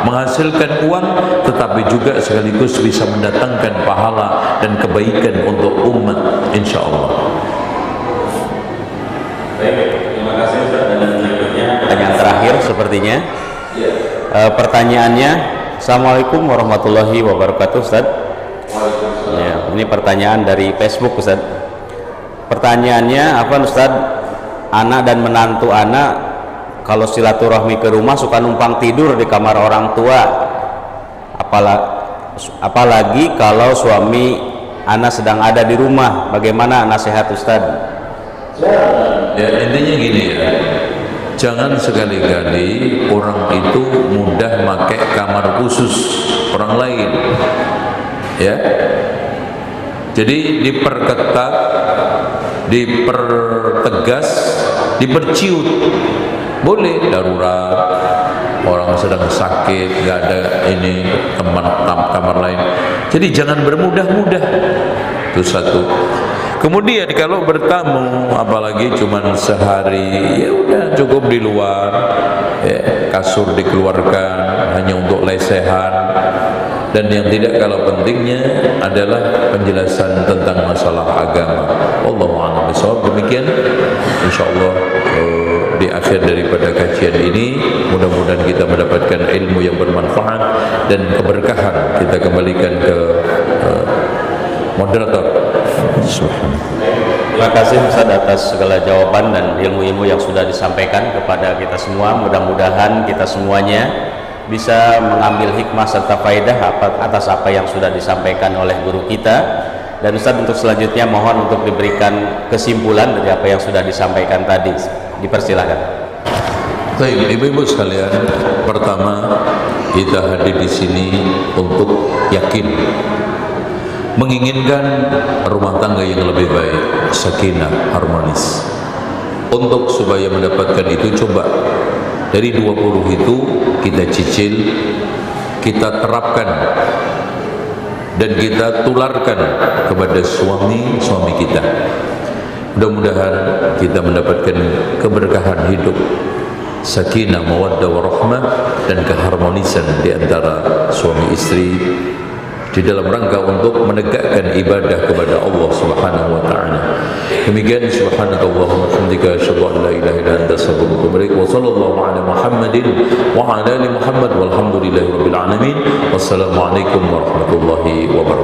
menghasilkan uang, tetapi juga sekaligus bisa mendatangkan pahala dan kebaikan untuk umat, insya Allah. Baik, terima kasih Ustaz. Dan berikutnya pertanyaan terakhir sepertinya. Pertanyaannya, Assalamualaikum warahmatullahi wabarakatuh, Ustaz. Ya, ini pertanyaan dari Facebook, Ustaz. Pertanyaannya, apa Ustaz? Anak dan menantu anak kalau silaturahmi ke rumah suka numpang tidur di kamar orang tua. Apalagi kalau suami anak sedang ada di rumah. Bagaimana nasihat Ustaz? Ya intinya gini ya, jangan sekali-kali orang itu mudah pakai kamar khusus orang lain, ya. Jadi diperketat, dipertegas, diperciut. Boleh darurat, orang sedang sakit, nggak ada ini teman kamar lain. Jadi jangan bermudah-mudah. Itu satu. Kemudian kalau bertamu, apalagi cuma sehari, ya udah cukup di luar, ya, kasur dikeluarkan hanya untuk lesehan. Dan yang tidak kalah pentingnya adalah penjelasan tentang masalah agama. Wallahu a'lam bishawab. Demikian, insyaallah di akhir daripada kajian ini mudah-mudahan kita mendapatkan ilmu yang bermanfaat dan keberkahan. Kita kembalikan ke moderator. Terima kasih Ustaz atas segala jawaban dan ilmu-ilmu yang sudah disampaikan kepada kita semua. Mudah-mudahan kita semuanya bisa mengambil hikmah serta faedah atas apa yang sudah disampaikan oleh guru kita. Dan Ustaz, untuk selanjutnya mohon untuk diberikan kesimpulan dari apa yang sudah disampaikan tadi. Dipersilahkan. Baik, ibu-ibu sekalian, pertama kita hadir di sini untuk yakin, menginginkan rumah tangga yang lebih baik, sakinah, harmonis. Untuk supaya mendapatkan itu, coba dari 20 itu kita cicil, kita terapkan dan kita tularkan kepada suami kita. Mudah-mudahan kita mendapatkan keberkahan hidup, sakinah, mawaddah warahmah, dan keharmonisan di antara suami istri di dalam rangka untuk menegakkan ibadah kepada Allah Subhanahu wa taala. Demikian, subhanakallahumma wa bihamdika asyhadu an la ilaha illa anta astaghfiruka wa atubu ilaik. Wa sallallahu ala Muhammadin wa ala ali Muhammad walhamdulillahi rabbil alamin. Wassalamu alaikum warahmatullahi wabarakatuh.